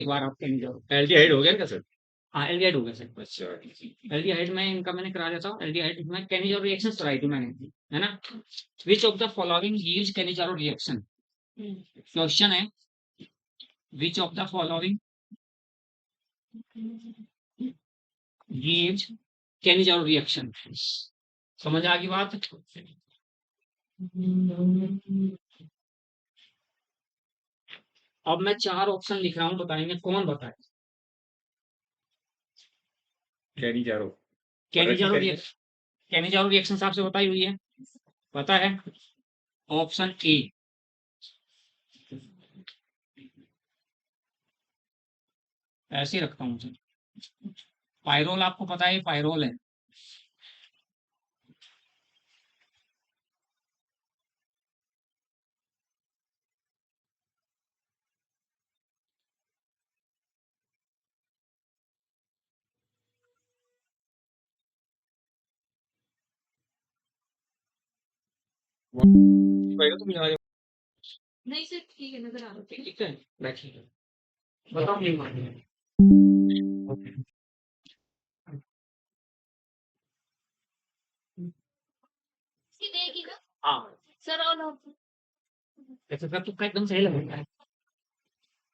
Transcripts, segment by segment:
एक बार आप कहीं जाओ। एल्डिहाइड हो गया क्या सर? हाँ, एल्डिहाइड हो गया सर। अच्छा। एल्डिहाइड में इनका मैंने करा देता हूँ। एल्डिहाइड में केनिज़ारो रिएक्शंस कराई थी मैंने, है ना? Which of the following yields Cannizzaro reaction? Question है, which of the following yields Cannizzaro reaction? समझ आ गई बात? अब मैं 4 ऑप्शन लिख रहा हूँ, बताएंगे कौन बताए। कैनिजारो। केनिज़ारो रिएक्शन, केनिज़ारो रिएक्शन आपसे बताई हुई है, पता है? ऑप्शन ए, ऐसे ही रखता हूँ सर। पायरोल आपको पता है, पायरोल है। भाई तुम यहाँ नहीं सर, ठीक है, नजर आ रहा है। ठीक है, बैठिए, बताओ नहीं मालूम। देगी ना? हाँ सर, और ऐसे सब तुक्का एकदम सही लग रहा है,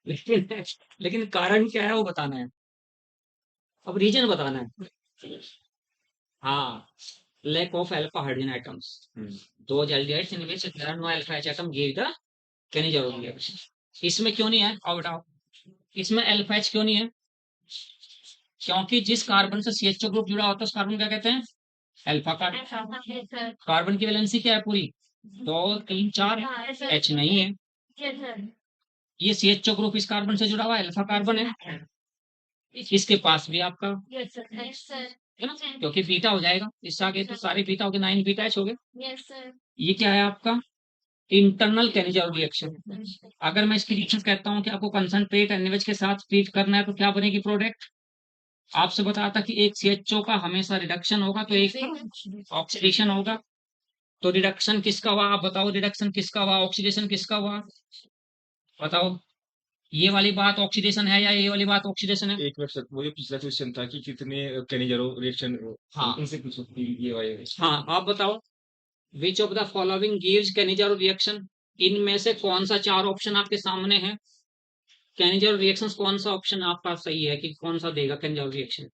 लेकिन लेकिन कारण क्या है वो बताना है। अब रीजन बताना है। हाँ, lack of alpha hydrogen atoms. Those aldehydes in which there are no alpha H atom give the Kenny-Jarrow reaction. इसमें क्यों नहीं है? आओ बताओ, इसमें अल्फा एच क्यों नहीं है? क्योंकि जिस कार्बन से CH2 ग्रुप जुड़ा होता है उस कार्बन क्या कहते हैं? Alpha carbon. कार्बन की वैलेंसी क्या है पूरी? 2 3 4, H नहीं है। ये CH2 ग्रुप इस कार्बन से जुड़ा हुआ अल्फा कार्बन है, इसके पास भी आपका है ना, क्योंकि बीटा हो जाएगा इससे आगे, तो सारे बीटा हो गए, 9 बीटा एच हो गए। ये क्या है आपका? Internal Cannizzaro reaction. अगर मैं इसकी रिएक्शन कहता हूँ कि आपको कंसंट्रेट NaOH के साथ ट्रीट करना है तो क्या बनेगी प्रोडक्ट? आपसे बताया था कि एक CHO का हमेशा रिडक्शन होगा तो एक ऑक्सीडेशन होगा। तो रिडक्शन किसका हुआ? आप बताओ, रिडक्शन किसका हुआ, ऑक्सीडेशन किसका हुआ? बताओ, ये वाली बात ऑक्सीडेशन है या ये वाली बात ऑक्सीडेशन है? एक मिनट सर, वो जो पिछला क्वेश्चन था कि कितने कैनिजारो रिएक्शन, हाँ उनसे पूछ सकती ये वाले। हाँ, आप बताओ, which of the following gives Cannizzaro reaction? इनमें से कौन सा 4 ऑप्शन आपके सामने है? केनिज़ारो रिएक्शंस कौन सा ऑप्शन आपका सही है कि कौन सा देगा केनिज़ारो रिएक्शन?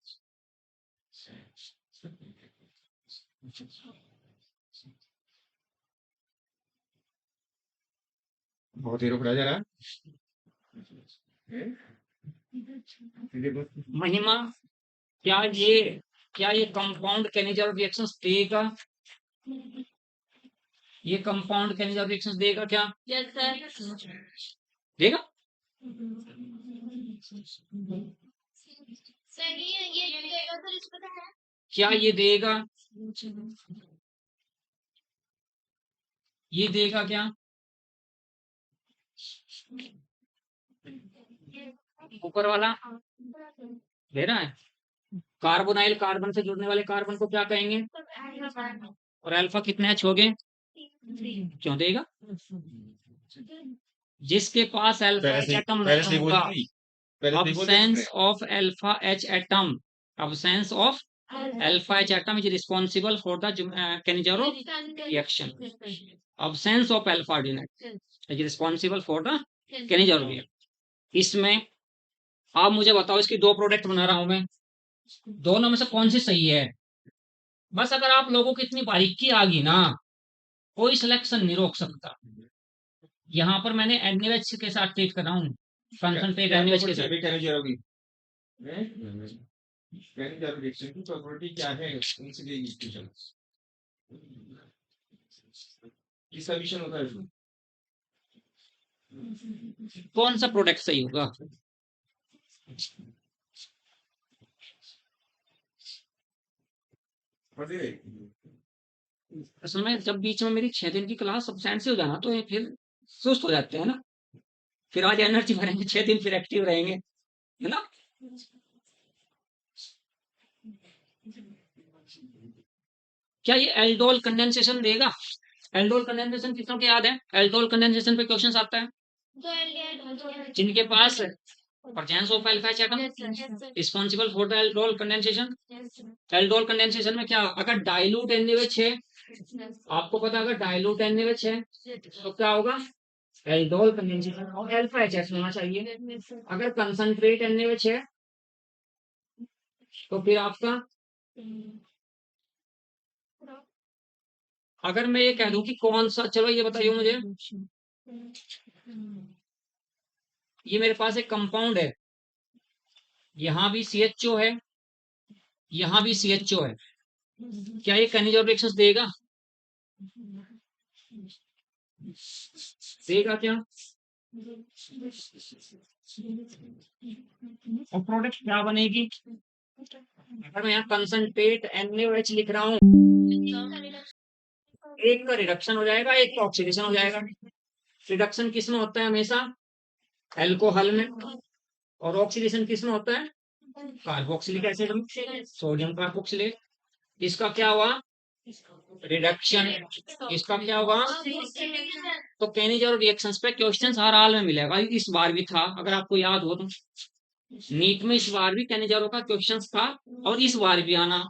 बहुत देर पड़ा जा रहा है। महिमा, क्या ये क्या ये कंपाउंड केनिज़ारो रिएक्शंस देगा? ये कंपाउंड केनिज़ारो रिएक्शंस देगा क्या? Yes sir. देगा? सर ये देगा सर, इसको तो है। क्या ये देगा? ये देगा क्या? ऊपर वाला दे रहा है। कार्बोनाइल कार्बन से जुड़ने वाले कार्बन को क्या कहेंगे? और अल्फा कितने एच हो गए? क्यों देगा? जिसके पास अल्फा एच एटम नहीं होगा, absence of alpha H atom, absence of alpha H atom is responsible for the Kenizaro reaction. Absence of alpha adenine is responsible for the Kenizaro reaction. इसमें आप मुझे बताओ, इसकी 2 प्रोडक्ट बना रहा हूं मैं, दोनों में से कौन सी सही है? बस अगर आप लोगों की इतनी बारीकी आ गई ना, कोई सिलेक्शन नहीं रोक सकता। यहाँ पर मैंने NaOH के साथ ट्रीट कर रहा हूँ, कंसंट्रेट NaOH के साथ। कैनिजारो की कैनिजारो रिएक्शन की प्रॉपर्टी क्या है? उनसे ये इक्वेशन की सॉल्यूशन होता है इसमें। कौन सा प्रोडक्ट सही होगा? असल में जब बीच में मेरी 6 दिन की क्लास सब्सटेंट से हो जाना तो ये फिर सुस्त हो जाते हैं ना, फिर आज एनर्जी भरेंगे, 6 दिन फिर एक्टिव रहेंगे, है ना? क्या ये एल्डोल कंडेंसेशन देगा? एल्डोल कंडेंसेशन किसको के याद है? एल्डोल कंडेंसेशन पे क्वेश्चन आता है, जिनके पास presence of alpha H atom responsible for the alcohol condensation. Alcohol condensation में क्या, अगर डाइल्यूट NaOH है, आपको पता है अगर डाइल्यूट NaOH है तो क्या होगा, एल्डोल कंडेंसेशन और अल्फा एच होना चाहिए। अगर कंसंट्रेट NaOH है तो फिर आपका, अगर मैं ये कह दूं कि कौन सा, चलो ये बताइए मुझे, ये मेरे पास एक कंपाउंड है, यहां भी CHO है, यहां भी CHO है, क्या ये कनिजोर रिएक्शंस देगा? देगा क्या? और प्रोडक्ट क्या बनेगी? अगर मैं यहाँ कंसंट्रेट NaOH लिख रहा हूँ, एक का रिडक्शन हो जाएगा, एक का ऑक्सीडेशन हो जाएगा। रिडक्शन किस में होता है हमेशा? अल्कोहल में। और ऑक्सीडेशन किस में होता है? कार्बोक्सिलिक एसिड में, सोडियम कार्बोक्सिलेट। इसका क्या हुआ? रिडक्शन। इसका क्या हुआ? तो केनिजर रिएक्शंस पे क्वेश्चंस हर हाल में मिलेगा, इस बार भी था, अगर आपको याद हो तो नीट में इस बार भी केनिजरो का क्वेश्चंस था और इस बार भी आना।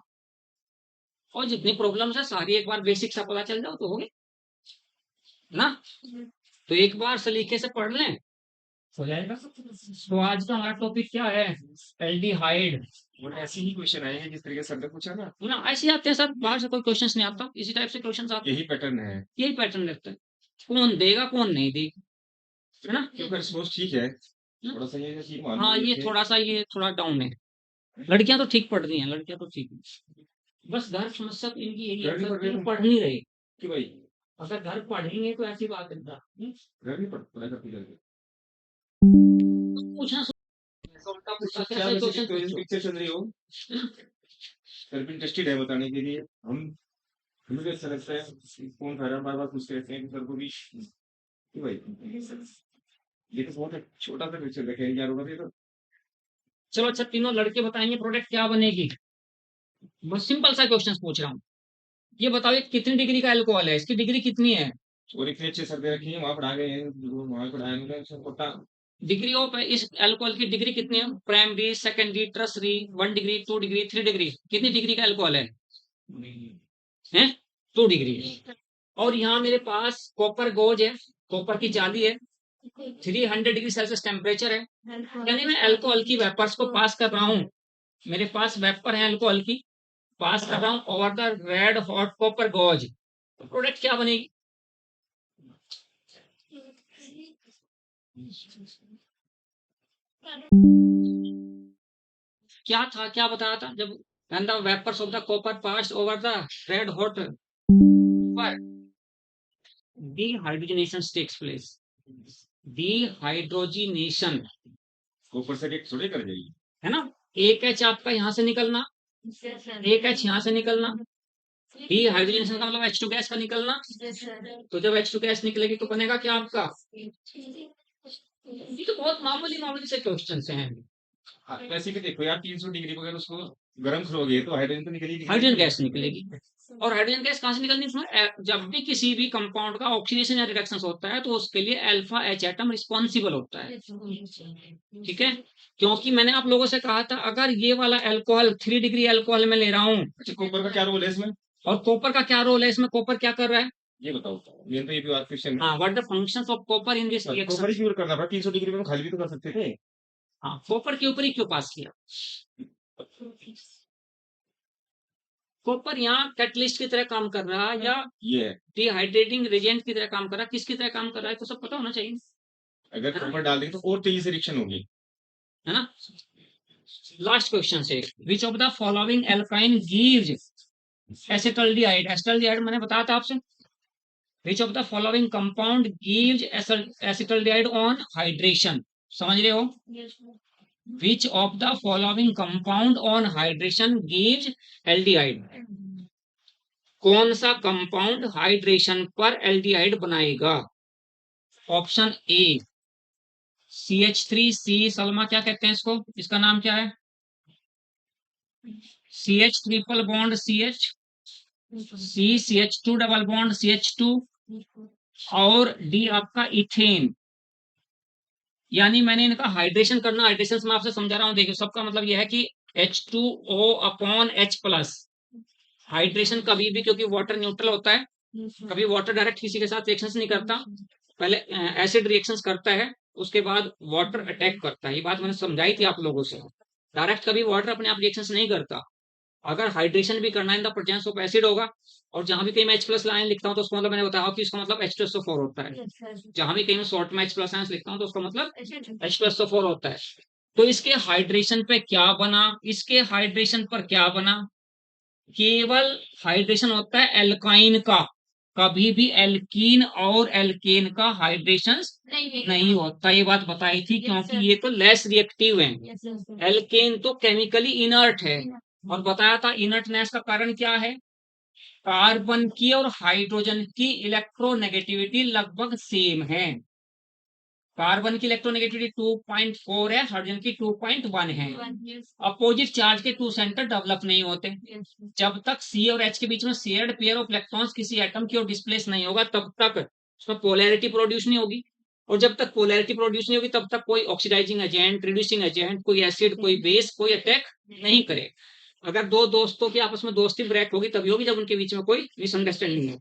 और जितनी प्रॉब्लम्स है सारी एक बार बेसिक सा पता चल जाओ तो हो गए ना। तो एक बार सलीके से पढ़ लें हो जाएगा। तो आज का हमारा टॉपिक क्या है? एल्डिहाइड। और ऐसे ही क्वेश्चन आए हैं जिस तरीके से सर ने पूछा ना। ऐसे आते हैं सर, बाहर से कोई क्वेश्चन नहीं आता, इसी टाइप से क्वेश्चन आते हैं, यही पैटर्न है। यही पैटर्न रहता है, कौन देगा कौन नहीं देगा, है ना। क्योंकि रिस्पॉन्स ठीक है, थोड़ा सा ये ठीक मान हाँ, ये थोड़ा सा, ये थोड़ा डाउन है। लड़कियां तो ठीक पढ़ रही हैं, लड़कियां तो ठीक है, बस घर समस्या तो इनकी यही है, पढ़ नहीं रही कि भाई अगर घर पढ़ेंगे तो ऐसी बात है। घर भी पढ़ाई करती करके पूछना उल्टा पूछा क्या वैसे पिक्चर चल रही हो। सर भी इंटरेस्टेड है बताने के लिए, हमें भी अच्छा लगता है, फोन कर रहा बार बार पूछते रहते हैं सर को भी कि भाई ये तो बहुत छोटा सा पिक्चर है, यार होगा ये तो। चलो अच्छा, तीनों लड़के बताएंगे प्रोडक्ट क्या बनेगी। बस सिंपल सा क्वेश्चन पूछ रहा हूँ, ये बताओ कितनी डिग्री का अल्कोहल है, इसकी डिग्री कितनी है? और इतने अच्छे सर दे रखी है, वहां पढ़ा गए हैं, वहां पढ़ाया उन्होंने सबको। डिग्री ऑफ इस अल्कोहल की डिग्री कितनी है? Primary, secondary, tertiary, 1 degree, 2 degree, 3 degree, कितनी डिग्री का अल्कोहल है? 2 डिग्री है। और यहाँ मेरे पास कॉपर गोज है, कॉपर की जाली है, 300 डिग्री सेल्सियस टेम्परेचर है, यानी मैं अल्कोहल की वेपर्स को पास कर रहा हूँ, मेरे पास वेपर है अल्कोहल की, पास कर रहा हूँ over the red hot copper goes, तो प्रोडक्ट क्या बनेगी? क्या था, क्या बताया था जब, when the vapors of the copper passed over the red hot copper, dehydrogenation takes place. Dehydrogenation, ऊपर से एक थोड़ी कर जाएगी, है ना, एक एच आपका यहाँ से निकलना, एक एच यहाँ से निकलना, डीहाइड्रोजनेशन का मतलब H2 गैस का निकलना, तो जब H2 गैस निकलेगी तो बनेगा क्या आपका? ये तो बहुत मामूली मामूली से क्वेश्चन हैं। वैसे भी देखो यार 300 डिग्री पर अगर उसको गर्म करोगे तो हाइड्रोजन तो निकलेगी, हाइड्रोजन गैस निकलेगी। और हाइड्रोजन गैस कहां से निकलनी है? जब भी किसी भी कंपाउंड का ऑक्सीडेशन या रिडक्शन होता है तो उसके लिए अल्फा एच एटम रिस्पॉन्सिबल होता है, ठीक है। क्योंकि मैंने आप लोगों से कहा था अगर ये वाला अल्कोहल 3 डिग्री अल्कोहल में ले रहा हूँ, कॉपर का क्या रोल है इसमें? और कॉपर का क्या रोल है इसमें? कॉपर क्या कर रहा है ये बताओ, ये तो ये भी बात क्वेश्चन है। हाँ, what the functions of copper in this reaction? Copper ही क्यों करना था, 300 डिग्री में खाली भी तो कर सकते थे। हाँ, कॉपर के ऊपर ही क्यों पास किया? कॉपर यहाँ कैटलिस्ट की तरह काम कर रहा है या ये डिहाइड्रेटिंग रिएजेंट की तरह काम कर रहा है, किसकी तरह काम कर रहा है तो सब पता होना चाहिए, अगर कॉपर डाल देंगे तो और तेजी से रिएक्शन होगी, है ना। लास्ट क्वेश्चन से, विच of the following alkyne gives acetaldehyde? Acetaldehyde मैंने बताया था आपसे, विच of the following compound gives acetaldehyde on hydration? समझ रहे हो? विच of the following compound on hydration gives aldehyde? कौन सा कंपाउंड हाइड्रेशन पर एल्डिहाइड बनाएगा? ऑप्शन ए CH3C, सलमा क्या कहते हैं इसको, इसका नाम क्या है? CH triple bond CH, CH2 double bond CH2, और डी आपका इथेन, यानी मैंने इनका हाइड्रेशन करना, हाइड्रेशन मैं आपसे समझा रहा हूँ, देखिए सबका मतलब यह है कि H2O upon H plus. Hydration कभी भी, क्योंकि वाटर न्यूट्रल होता है, कभी वाटर डायरेक्ट किसी के साथ रिएक्शन नहीं करता, पहले एसिड रिएक्शंस करता है, उसके बाद वाटर अटैक करता है। ये बात मैंने समझाई थी आप लोगों से। डायरेक्ट कभी वाटर अपने आप रिएक्शंस नहीं करता। अगर हाइड्रेशन भी करना है in the presence of acid होगा, और जहां भी कहीं मैं H प्लस लाइन लिखता हूँ तो उसका मतलब मैंने बताया कि इसका मतलब H2SO4 होता है। जहां भी कहीं मैं शॉर्ट में H प्लस आयंस लिखता हूँ तो उसका मतलब H2SO4 होता है। तो इसके हाइड्रेशन पे क्या बना, इसके हाइड्रेशन पर क्या बना, केवल हाइड्रेशन होता है एल्काइन का। कभी भी एल्कीन और एल्केन का हाइड्रेशन नहीं होता, ये बात बताई थी, क्योंकि ये तो लेस रिएक्टिव है। एल्केन तो केमिकली इनर्ट है, और बताया था इनर्टनेस का कारण क्या है, कार्बन की और हाइड्रोजन की इलेक्ट्रोनेगेटिविटी लगभग सेम है। कार्बन की इलेक्ट्रोनेगेटिविटी 2.4 है, हाइड्रोजन की 2.1 है। अपोजिट चार्ज के टू सेंटर डेवलप नहीं होते। जब तक सी और एच के बीच में शेयर्ड पेयर ऑफ इलेक्ट्रॉन्स किसी एटम की ओर डिस्प्लेस नहीं होगा, तब तक उसमें पोलैरिटी प्रोड्यूस नहीं होगी। और जब तक पोलैरिटी प्रोड्यूस नहीं होगी, तब तक कोई ऑक्सीडाइजिंग एजेंट, रिड्यूसिंग एजेंट, कोई एसिड, कोई बेस, कोई अटैक नहीं करे। अगर दो दोस्तों की आपस में दोस्ती ब्रेक होगी तभी होगी, जब उनके बीच में कोई मिसअंडरस्टैंडिंग है।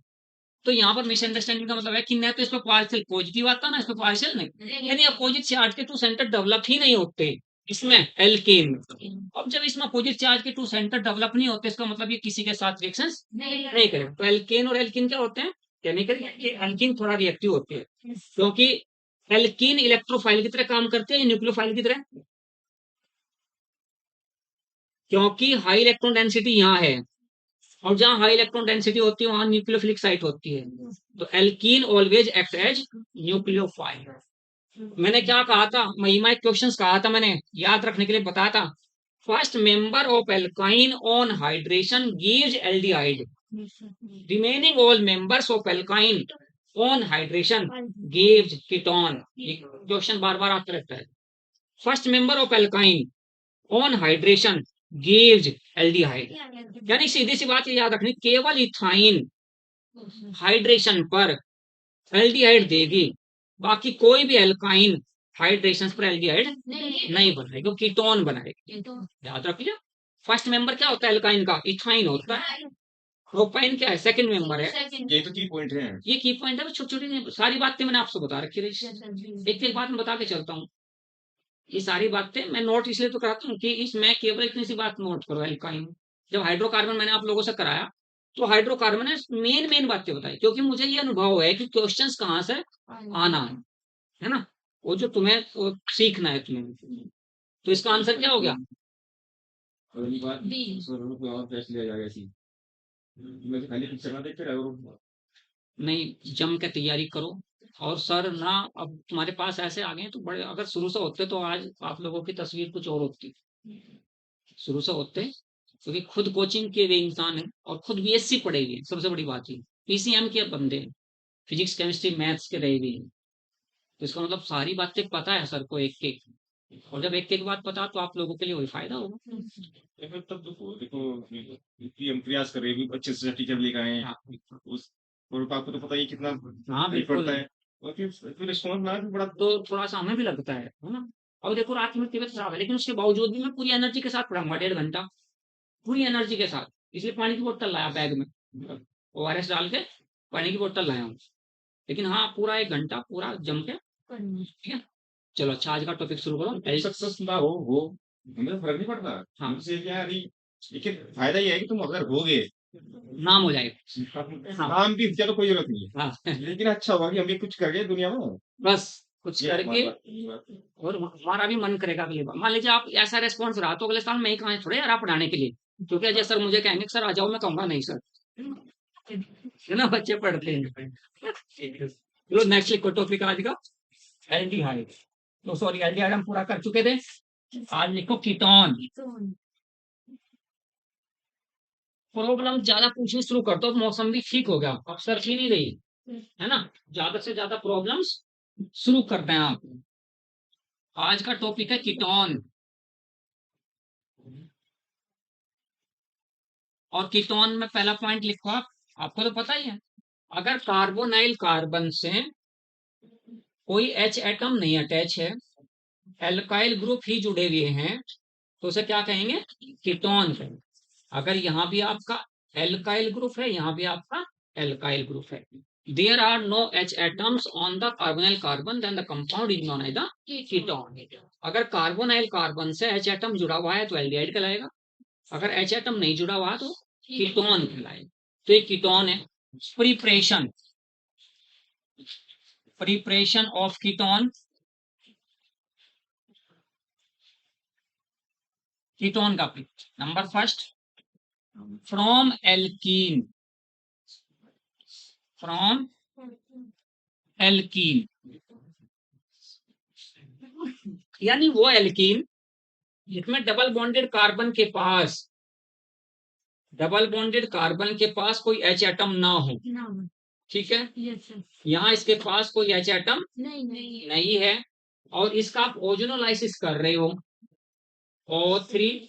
तो यहाँ पर मिसअंडरस्टैंडिंग का मतलब है कि न तो इसमें पार्शियल पॉजिटिव आता ना इसमें पार्शियल नहीं, यानी अपोजिट चार्ज के टू सेंटर डेवलप ही नहीं होते इसमें, एल्केन में। अब जब इसमें अपोजिट चार्ज के टू सेंटर डेवलप नहीं होते, इसका मतलब ये किसी के साथ रिएक्शन नहीं करे। तो एल्केन और एल्किन क्या होते हैं, केमिकल। एल्किन थोड़ा रिएक्टिव होती है, क्योंकि एल्किन इलेक्ट्रोफाइल की तरह काम करते हैं, न्यूक्लियोफाइल की तरह, क्योंकि हाई इलेक्ट्रॉन डेंसिटी यहाँ है, और जहां हाई इलेक्ट्रॉन डेंसिटी होती है वहां न्यूक्लियोफिलिक साइट होती है। तो alkene always act as nucleophile. मैंने क्या कहा था, महिमा एक क्वेश्चंस कहा था, मैंने याद रखने के लिए बताया था। First member of alkyne on hydration gives aldehyde, remaining all members of alkyne on hydration gives ketone. ये क्वेश्चन बार बार आता रहता है। First member of alkyne on hydration gives aldehyde, यानी सीधी सी बात ये याद रखनी, केवल इथाइन हाइड्रेशन पर एल्डिहाइड देगी, बाकी कोई भी एल्काइन हाइड्रेशन पर एल्डिहाइड नहीं बनाएगी, वो कीटोन बनाएगी। याद रखिए, फर्स्ट मेंबर क्या होता है एल्काइन का, इथाइन होता है। प्रोपाइन क्या है, सेकंड मेंबर है। ये तो की पॉइंट है। ये की पॉइंट है, छोटी छोटी सारी बातें मैंने आपसे बता रखी है, एक एक बात मैं बता के चलता हूँ। ये सारी बातें मैं नोट इसलिए तो कराता हूँ कि इसमें केवल इतनी सी बात नोट करो, एल्काइन। जब हाइड्रोकार्बन मैंने आप लोगों से कराया, तो हाइड्रोकार्बन ने मेन मेन बातें बताई, क्योंकि मुझे ये अनुभव है कि क्वेश्चंस कहाँ से आना है ना, वो जो तुम्हें वो सीखना है तुम्हें। तो इसका आंसर क्या हो गया, अगली बार स्वरूप को और टेस्ट लिया जाएगा ऐसी। मैं तो खाली पिक्चर ना देखते रहो। नहीं, जम के तैयारी करो। और सर ना, अब तुम्हारे पास ऐसे आ गए तो बड़े, अगर शुरू से होते तो आज आप लोगों की तस्वीर कुछ और होती, शुरू से होते, क्योंकि खुद कोचिंग के हुए इंसान है और खुद बीएससी पढ़े हुए हैं, सबसे बड़ी बात है पीसीएम के बंदे हैं, फिजिक्स केमिस्ट्री मैथ्स के रहे हुए हैं। तो इसका मतलब सारी बातें पता है सर को एक एक, और जब एक एक बात पता तो आप लोगों के लिए वही फायदा होगा। तब देखो देखो कि हम प्रयास कर रहे हैं कि अच्छे से टीचर लेकर आए। हाँ उस और आपको तो पता ही कितना हाँ बिल्कुल। पड़ता है, और फिर रिस्पॉन्स ना भी बड़ा। तो थोड़ा सा हमें भी लगता है ना। और देखो रात में तबीयत खराब है, लेकिन उसके बावजूद भी मैं पूरी एनर्जी के साथ पढ़ाऊंगा, 1.5 घंटा पूरी एनर्जी के साथ। इसलिए पानी की बोतल लाया बैग में, ORS डाल के पानी की बोतल लाया हूँ। लेकिन हाँ, पूरा 1 घंटा पूरा जम के, ठीक है। चलो अच्छा, आज का टॉपिक शुरू करो। सक्सेस ना हो हमें फर्क नहीं पड़ता। हाँ, हमसे क्या है, लेकिन फायदा ये है कि तुम अगर हो गए नाम हो जाएगा। हाँ नाम भी क्या तो कोई जरूरत नहीं है, हाँ लेकिन अच्छा हुआ कि हम भी कुछ कर गए दुनिया में। बस कुछ ये करके, ये बात है। और हमारा भी मन करेगा अगली बार। मान लीजिए आप ऐसा रेस्पॉन्स रहा तो अगले साल मैं ही कहा थोड़े यार आप पढ़ाने के लिए, क्योंकि अजय सर मुझे कहेंगे सर आ जाओ, मैं कहूंगा नहीं सर, है ना, बच्चे पढ़ते हैं। चलो नेक्स्ट लिखो टॉपिक आज का, एल्डिहाइड। तो सॉरी, एल्डिहाइड हम पूरा कर चुके थे। आज लिखो कीटोन। प्रॉब्लम ज्यादा पूछनी शुरू कर दो, मौसम भी ठीक हो गया, अब सर्दी नहीं रही, है ना। ज्यादा से ज्यादा प्रॉब्लम्स शुरू करते हैं आप। आज का टॉपिक है कीटोन। और कीटोन में पहला पॉइंट लिखो आप, आपको तो पता ही है, अगर कार्बोनाइल कार्बन से कोई H एटम नहीं अटैच है, एल्काइल ग्रुप ही जुड़े हुए हैं तो उसे क्या कहेंगे, कीटोन कहेंगे। अगर यहाँ भी आपका एल्काइल ग्रुप है, यहाँ भी आपका एल्काइल ग्रुप है, there are no H atoms on the carbonyl carbon then the compound is known as the ketone. अगर कार्बोनाइल कार्बन से H एटम जुड़ा हुआ है तो एल्डिहाइड कहलाएगा, अगर H एटम नहीं जुड़ा हुआ तो कीटोन कहलाएगा। तो ये कीटोन है। Preparation, preparation of ketone, ketone का number first, from alkene, from alkene, यानी वो एल्कीन जिसमें डबल बॉन्डेड कार्बन के पास, डबल बॉन्डेड कार्बन के पास कोई H एटम ना हो, ठीक है। यहाँ इसके पास कोई H एटम नहीं है और इसका आप ओजोनोलाइसिस कर रहे हो, O3,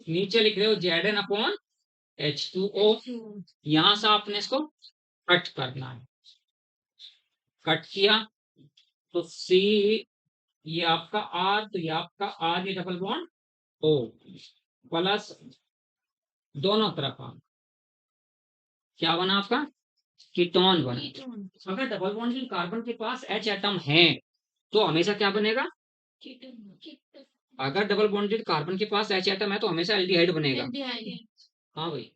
नीचे लिख रहे हो Zn/H2O, यहां से आपने इसको कट करना है। कट किया तो C, ये आपका R, तो ये आपका R, ये डबल बॉन्ड O प्लस दोनों तरफ आ, क्या बना आपका, कीटोन बना। अगर डबल बॉन्ड कार्बन के पास H एटम है तो हमेशा क्या बनेगा, अगर डबल बॉन्डेड कार्बन के पास H एटम है तो हमेशा एल्डिहाइड बनेगा। हाँ भाई,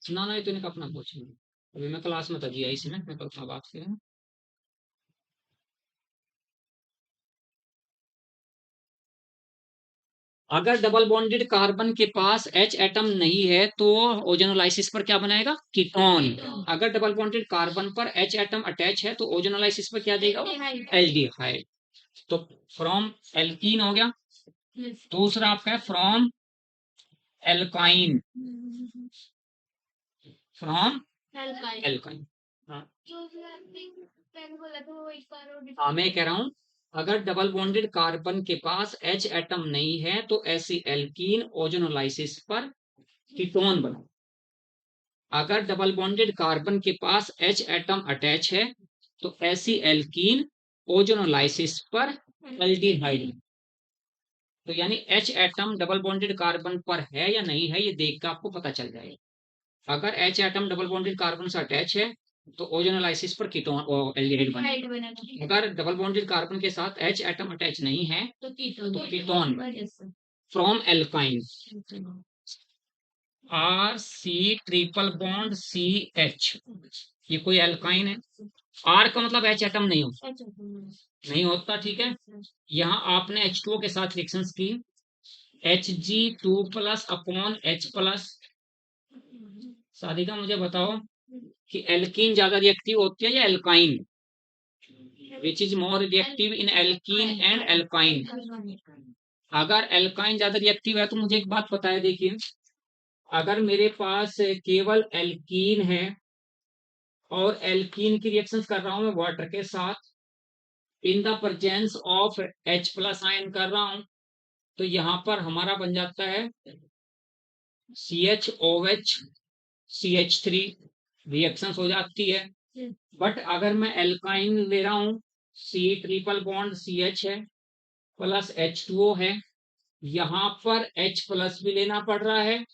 ना ना, ये तो इनका अपना पूछ, अभी मैं क्लास में था जी, इसी में मैं कल बात करें। अगर डबल बॉन्डेड कार्बन के पास H एटम नहीं है तो ओजोनोलाइसिस पर क्या बनाएगा, कीटोन। अगर डबल बॉन्डेड कार्बन पर H एटम अटैच है तो ओजोनोलाइसिस पर क्या देगा, एल्डिहाइड। तो फ्रॉम एल्कीन हो गया। दूसरा आपका है फ्रॉम एल्काइन, फ्रॉम एल्काइन। हाँ मैं कह रहा हूं, अगर डबल बॉन्डेड कार्बन के पास H एटम नहीं है तो ऐसी एल्कीन ओजोनोलाइसिस पर कीटोन बना। अगर डबल बॉन्डेड कार्बन के पास H एटम अटैच है तो ऐसी एल्कीन ओजोनोलाइसिस पर एल्डिहाइड। तो यानी H atom double bonded carbon पर है या नहीं है ये देख कर आपको पता चल जाएगा। अगर H atom double bonded carbon से अटैच है तो ओजोनोलाइसिस पर कीटोन एल्डिहाइड बनेगा। अगर डबल बॉन्डेड कार्बन के साथ H एटम अटैच नहीं है तो ketone. From alkyne, R C triple bond CH, ये कोई एल्काइन है। R का मतलब H एटम नहीं होता, नहीं होता, ठीक है। यहाँ आपने H2O के साथ रिएक्शंस की, Hg2+/H+। साधिका मुझे बताओ कि एल्कीन ज्यादा रिएक्टिव होती है या alkyne, which is more reactive in alkene and alkyne. अगर एल्काइन ज्यादा रिएक्टिव है तो मुझे एक बात पता है, देखिए अगर मेरे पास केवल एल्कीन है और एल्कीन की रिएक्शंस कर रहा हूं मैं वाटर के साथ, in the presence of H+ ion कर रहा हूं, तो यहां पर हमारा बन जाता है CHOH CH3, रिएक्शंस हो जाती है। बट अगर मैं एल्काइन ले रहा हूं, C ट्रिपल बॉन्ड CH है प्लस H2O है, यहां पर H+ भी लेना पड़ रहा है,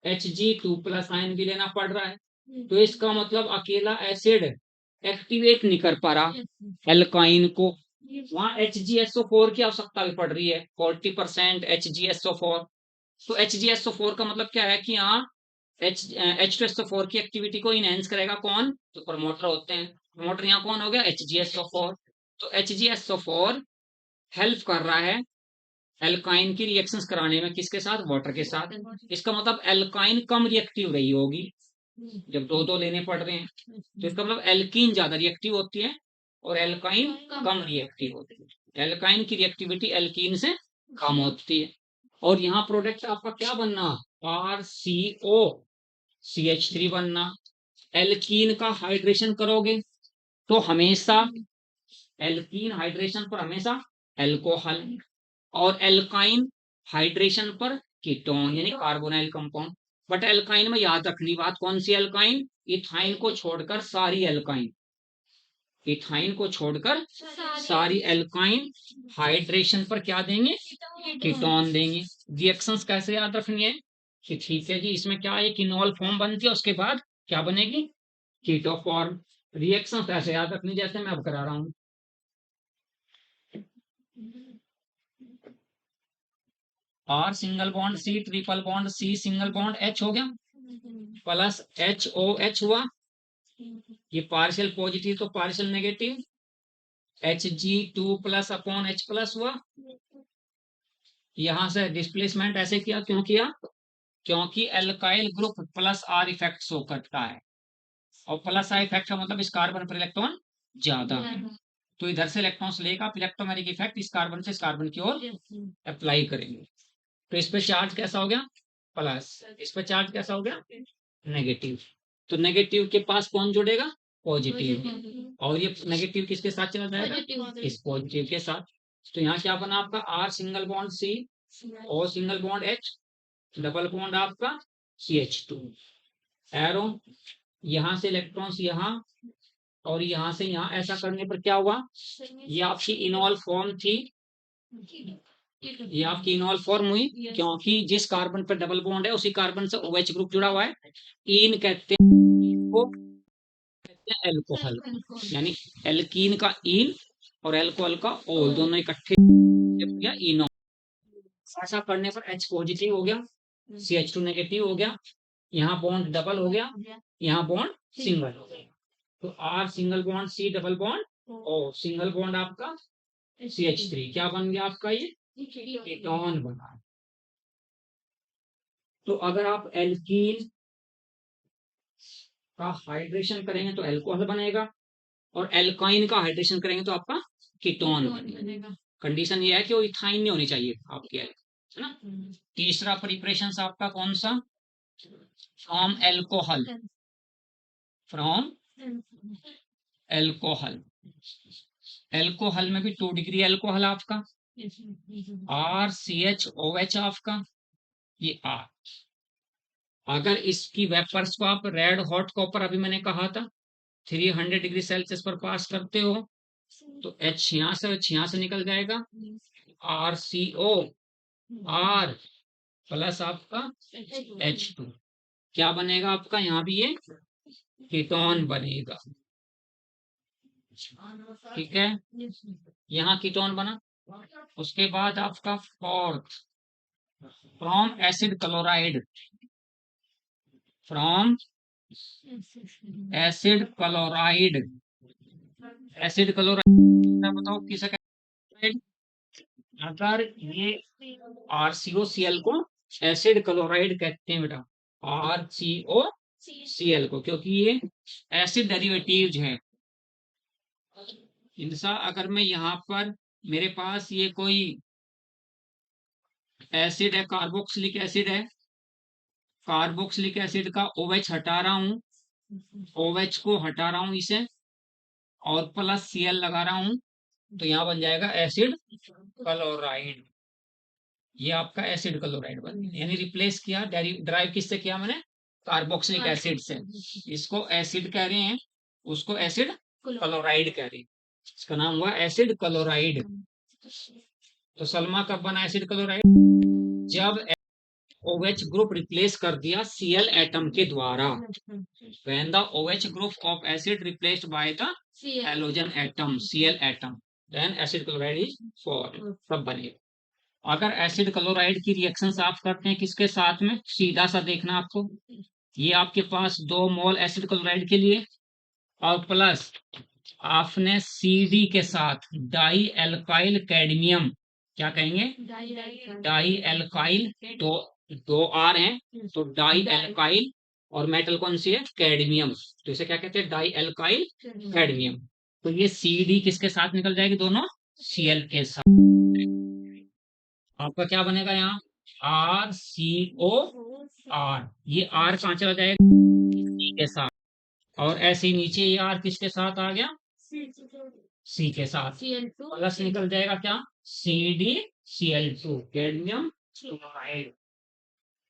Hg2+ आयन भी लेना पड़ रहा है, तो इसका मतलब अकेला एसिड एक्टिवेट नहीं कर पा रहा एल्काइन को। वहां HgSO4 की आवश्यकता भी पड़ रही है, 40% HgSO4। तो HgSO4 का मतलब क्या है कि यहाँ H2SO4 की एक्टिविटी को इनहेंस करेगा कौन, तो प्रमोटर होते हैं। प्रमोटर यहाँ कौन हो गया, HgSO4। तो HgSO4 हेल्प कर रहा है एल्काइन की रिएक्शंस कराने में, किसके साथ, वाटर के साथ। इसका मतलब एल्काइन कम रिएक्टिव रही होगी जब दो दो लेने पड़ रहे हैं, तो इसका मतलब एल्कीन ज्यादा रिएक्टिव होती है और एल्काइन कम रिएक्टिव होती है। एल्काइन की रिएक्टिविटी एल्कीन से कम होती है। और यहाँ प्रोडक्ट आपका क्या बनना, RCO CH3 बनना। एल्कीन का हाइड्रेशन करोगे तो हमेशा एल्कीन हाइड्रेशन पर हमेशा एल्कोहल, और एल्काइन हाइड्रेशन पर कीटोन यानी कार्बोनाइल कंपाउंड। बट एल्काइन में याद रखनी बात, कौन सी एल्काइन, इथाइन को छोड़कर सारी एल्काइन, इथाइन को छोड़कर सारी एल्काइन हाइड्रेशन पर क्या देंगे, कीटोन देंगे। रिएक्शंस कैसे याद रखनी है कि ठीक है जी, इसमें क्या है, किनोल फॉर्म बनती है, उसके बाद क्या बनेगी, कीटो फॉर्म। रिएक्शंस ऐसे याद रखनी जैसे मैं अब करा रहा हूं। R single bond C triple bond C single bond H हो गया, प्लस एच ओ एच हुआ, ये पार्शियल पॉजिटिव तो partial negative, H G two plus upon H plus हुआ। यहां से डिस्प्लेसमेंट ऐसे किया, क्यों किया, क्योंकि alkyl group plus R effect show करता है, और प्लस आर इफेक्ट का मतलब इस कार्बन पर इलेक्ट्रॉन ज्यादा है, तो इधर से इलेक्ट्रॉन्स लेकर इलेक्ट्रोमैग्नेटिक इफेक्ट इस कार्बन से इस कार्बन की ओर अप्लाई करेंगे। तो इस पे चार्ज कैसा हो गया, प्लस, इस पे चार्ज कैसा हो गया, नेगेटिव। तो नेगेटिव के पास कौन जुड़ेगा, पॉजिटिव, और ये नेगेटिव किसके साथ चला जाएगा, इस पॉजिटिव के साथ। तो यहाँ क्या बना आपका, R single bond C, O single bond H, double bond आपका CH2, एरो, यहां से इलेक्ट्रॉन्स यहाँ और यहां से यहाँ, ऐसा करने पर क्या हुआ, ये आपकी इनॉल फॉर्म थी, ये आपकी इनॉल फॉर्म हुई, क्योंकि जिस कार्बन पर डबल बॉन्ड है उसी कार्बन से OH ग्रुप जुड़ा हुआ है। इन कहते हैं को कहते हैं एल्कोहल, यानी एल्कीन का इन और एल्कोहल का ओल दोनों इकट्ठे या इनॉल। ऐसा करने पर H पॉजिटिव हो गया, CH2 नेगेटिव हो गया, यहाँ बॉन्ड डबल हो गया, यहाँ बॉन्ड सिंगल हो गया। तो R single bond C double bond O, single bond आपका CH3, क्या बन गया आपका, ये कीटोन बना। तो अगर आप एल्कीन का हाइड्रेशन करेंगे तो एल्कोहल बनेगा, और एल्काइन का हाइड्रेशन करेंगे तो आपका कीटोन बनेगा। कंडीशन ये है कि वो इथाइन नहीं होनी चाहिए आपकी, है ना। तीसरा प्रिपरेशन आपका कौन सा, from alcohol, from alcohol, alcohol में भी 2 डिग्री एल्कोहल आपका, RCHOH आपका, ये R। अगर इसकी वेपर्स को आप रेड हॉट कॉपर, अभी मैंने कहा था 300 डिग्री सेल्सियस पर पास करते हो, तो H यहाँ से निकल जाएगा, RCO R प्लस आपका H2, क्या बनेगा आपका, यहाँ भी ये कीटोन बनेगा, ठीक है, यहाँ कीटोन बना। उसके बाद आपका fourth, from acid chloride, from acid chloride, acid chloride बताओ किसे कहते हैं, अगर ये RCOCl को एसिड क्लोराइड कहते हैं बेटा, RCOCl को, क्योंकि ये एसिड डेरिवेटिव्स हैं इनसा। अगर मैं यहाँ पर, मेरे पास ये कोई एसिड है, कार्बोक्सिलिक एसिड है, कार्बोक्सिलिक एसिड का OH हटा रहा हूं, OH को हटा रहा हूं इसे, और प्लस Cl लगा रहा हूं, तो यहाँ बन जाएगा एसिड क्लोराइड, ये आपका एसिड क्लोराइड बन गया, यानी रिप्लेस किया, ड्राइव किससे किया मैंने, कार्बोक्सिलिक एसिड से। इसको एसिड कह रहे हैं, उसको एसिड क्लोराइड कह रहे हैं, इसका नाम हुआ एसिड क्लोराइड। तो सलमा कब बना एसिड क्लोराइड, जब OH ग्रुप रिप्लेस कर दिया Cl एटम के द्वारा, when the OH group of acid replaced by the halogen atom Cl atom, then acid chloride is formed, तब बनेगा। अगर एसिड क्लोराइड की रिएक्शन आप करते हैं किसके साथ में, सीधा सा देखना आपको, ये आपके पास 2 मोल एसिड क्लोराइड के लिए, और प्लस आपने CD के साथ डाई एल्काइल कैडमियम, क्या कहेंगे, डाई एल्काइल, दो R हैं, तो डाई एल्काइल, और मेटल कौन सी है, कैडमियम, तो इसे क्या कहते हैं, डाई एल्काइल कैडमियम। तो ये CD किसके साथ निकल जाएगी, दोनों Cl के साथ, आपका क्या बनेगा यहाँ, RCOR, ये R कहाँ चला जाएगा, C के साथ, और ऐसे ही नीचे ये R किसके साथ आ गया, C के साथ, प्लस निकल जाएगा क्या, CdCl2, कैडमियम क्लोराइड,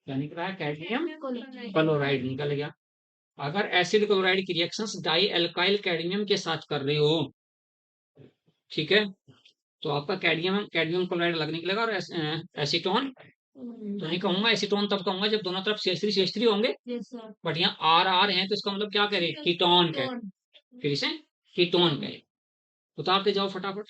क्या निकल रहा है, कैडमियम क्लोराइड निकल गया। अगर एसिड क्लोराइड की रिएक्शंस डाई एल्काइल कैडमियम के साथ कर रहे हो, ठीक है, तो आपका कैडमियम कैडमियम क्लोराइड अलग निकलेगा और एसीटोन तो नहीं कहूंगा, एसीटोन तब कहूंगा जब दोनों तरफ CH3 होंगे, बट यहाँ आर आर है तो इसका मतलब क्या करे, कीटोन कहे, फिर इसे कीटोन कहे। उतारते जाओ फटाफट।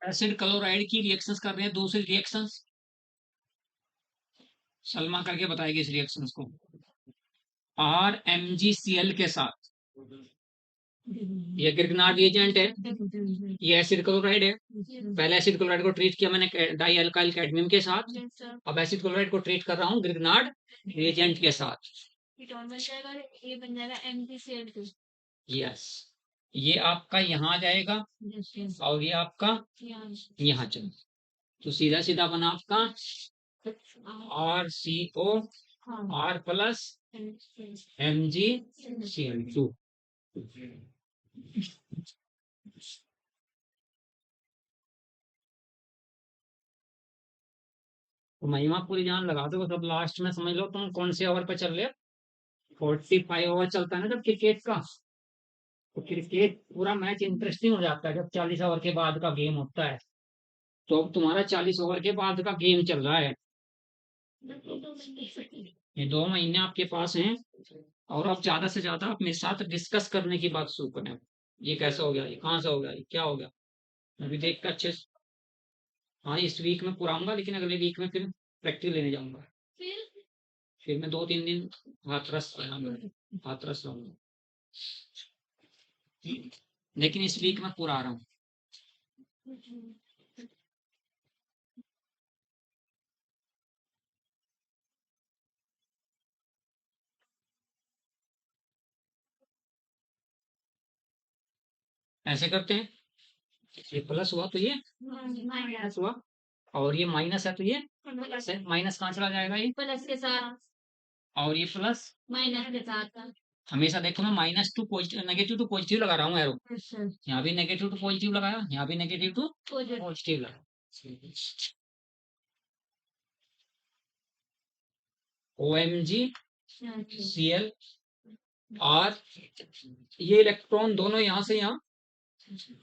एसिड क्लोराइड की रिएक्शंस कर रहे हैं, दूसरी रिएक्शंस सलमा करके बताएगी इस रिएक्शंस को। RMgCl के साथ, ये गिरगनार रिएजेंट है, ये एसिड क्लोराइड है। पहले एसिड क्लोराइड को ट्रीट किया मैंने डाई अल्काइल कैडमियम के साथ, अब एसिड क्लोराइड को ट्रीट कर रहा हूँ गिरगनार रिएजेंट के साथ। ये बन जाएगा MgCl2। यस, ये आपका यहाँ आ जाएगा और ये आपका यहाँ चलो, तो सीधा सीधा बना आपका RCO R प्लस MgCl2। तो महिमा पूरी जान लगा दो, सब लास्ट में समझ लो तुम कौन से ओवर पे चल रहे हो। 45 ओवर चलता है ना जब क्रिकेट का, तो क्रिकेट पूरा मैच इंटरेस्टिंग हो जाता है जब 40 ओवर के बाद का गेम होता है। तो अब तुम्हारा 40 ओवर के बाद का गेम चल रहा है, ये 2 महीने आपके पास हैं और आप ज्यादा से ज्यादा आप मेरे साथ डिस्कस करने की बात शुरू करें। ये कैसे हो गया, ये कहाँ से हो गया, ये क्या हो गया, मैं भी देख कर अच्छे से। हाँ इस वीक में पुराऊंगा, लेकिन अगले वीक में फिर प्रैक्टिस लेने जाऊंगा, फिर मैं 2-3 दिन हाथरस रहूंगा, लेकिन इस वीक में पूरा आ रहा हूँ। ऐसे करते हैं, ये प्लस हुआ तो ये माइनस हुआ, और ये माइनस है तो ये प्लस है। माइनस कहाँ चला जाएगा, ये प्लस के साथ और ये प्लस माइनस के साथ। हमेशा देखो मैं minus two positive negative two positive लगा रहा हूँ एरो, यहाँ भी नेगेटिव टू पॉजिटिव लगाया, यहाँ भी नेगेटिव टू पॉजिटिव लगा। OMgCl R, ये इलेक्ट्रॉन दोनों यहाँ से यहाँ,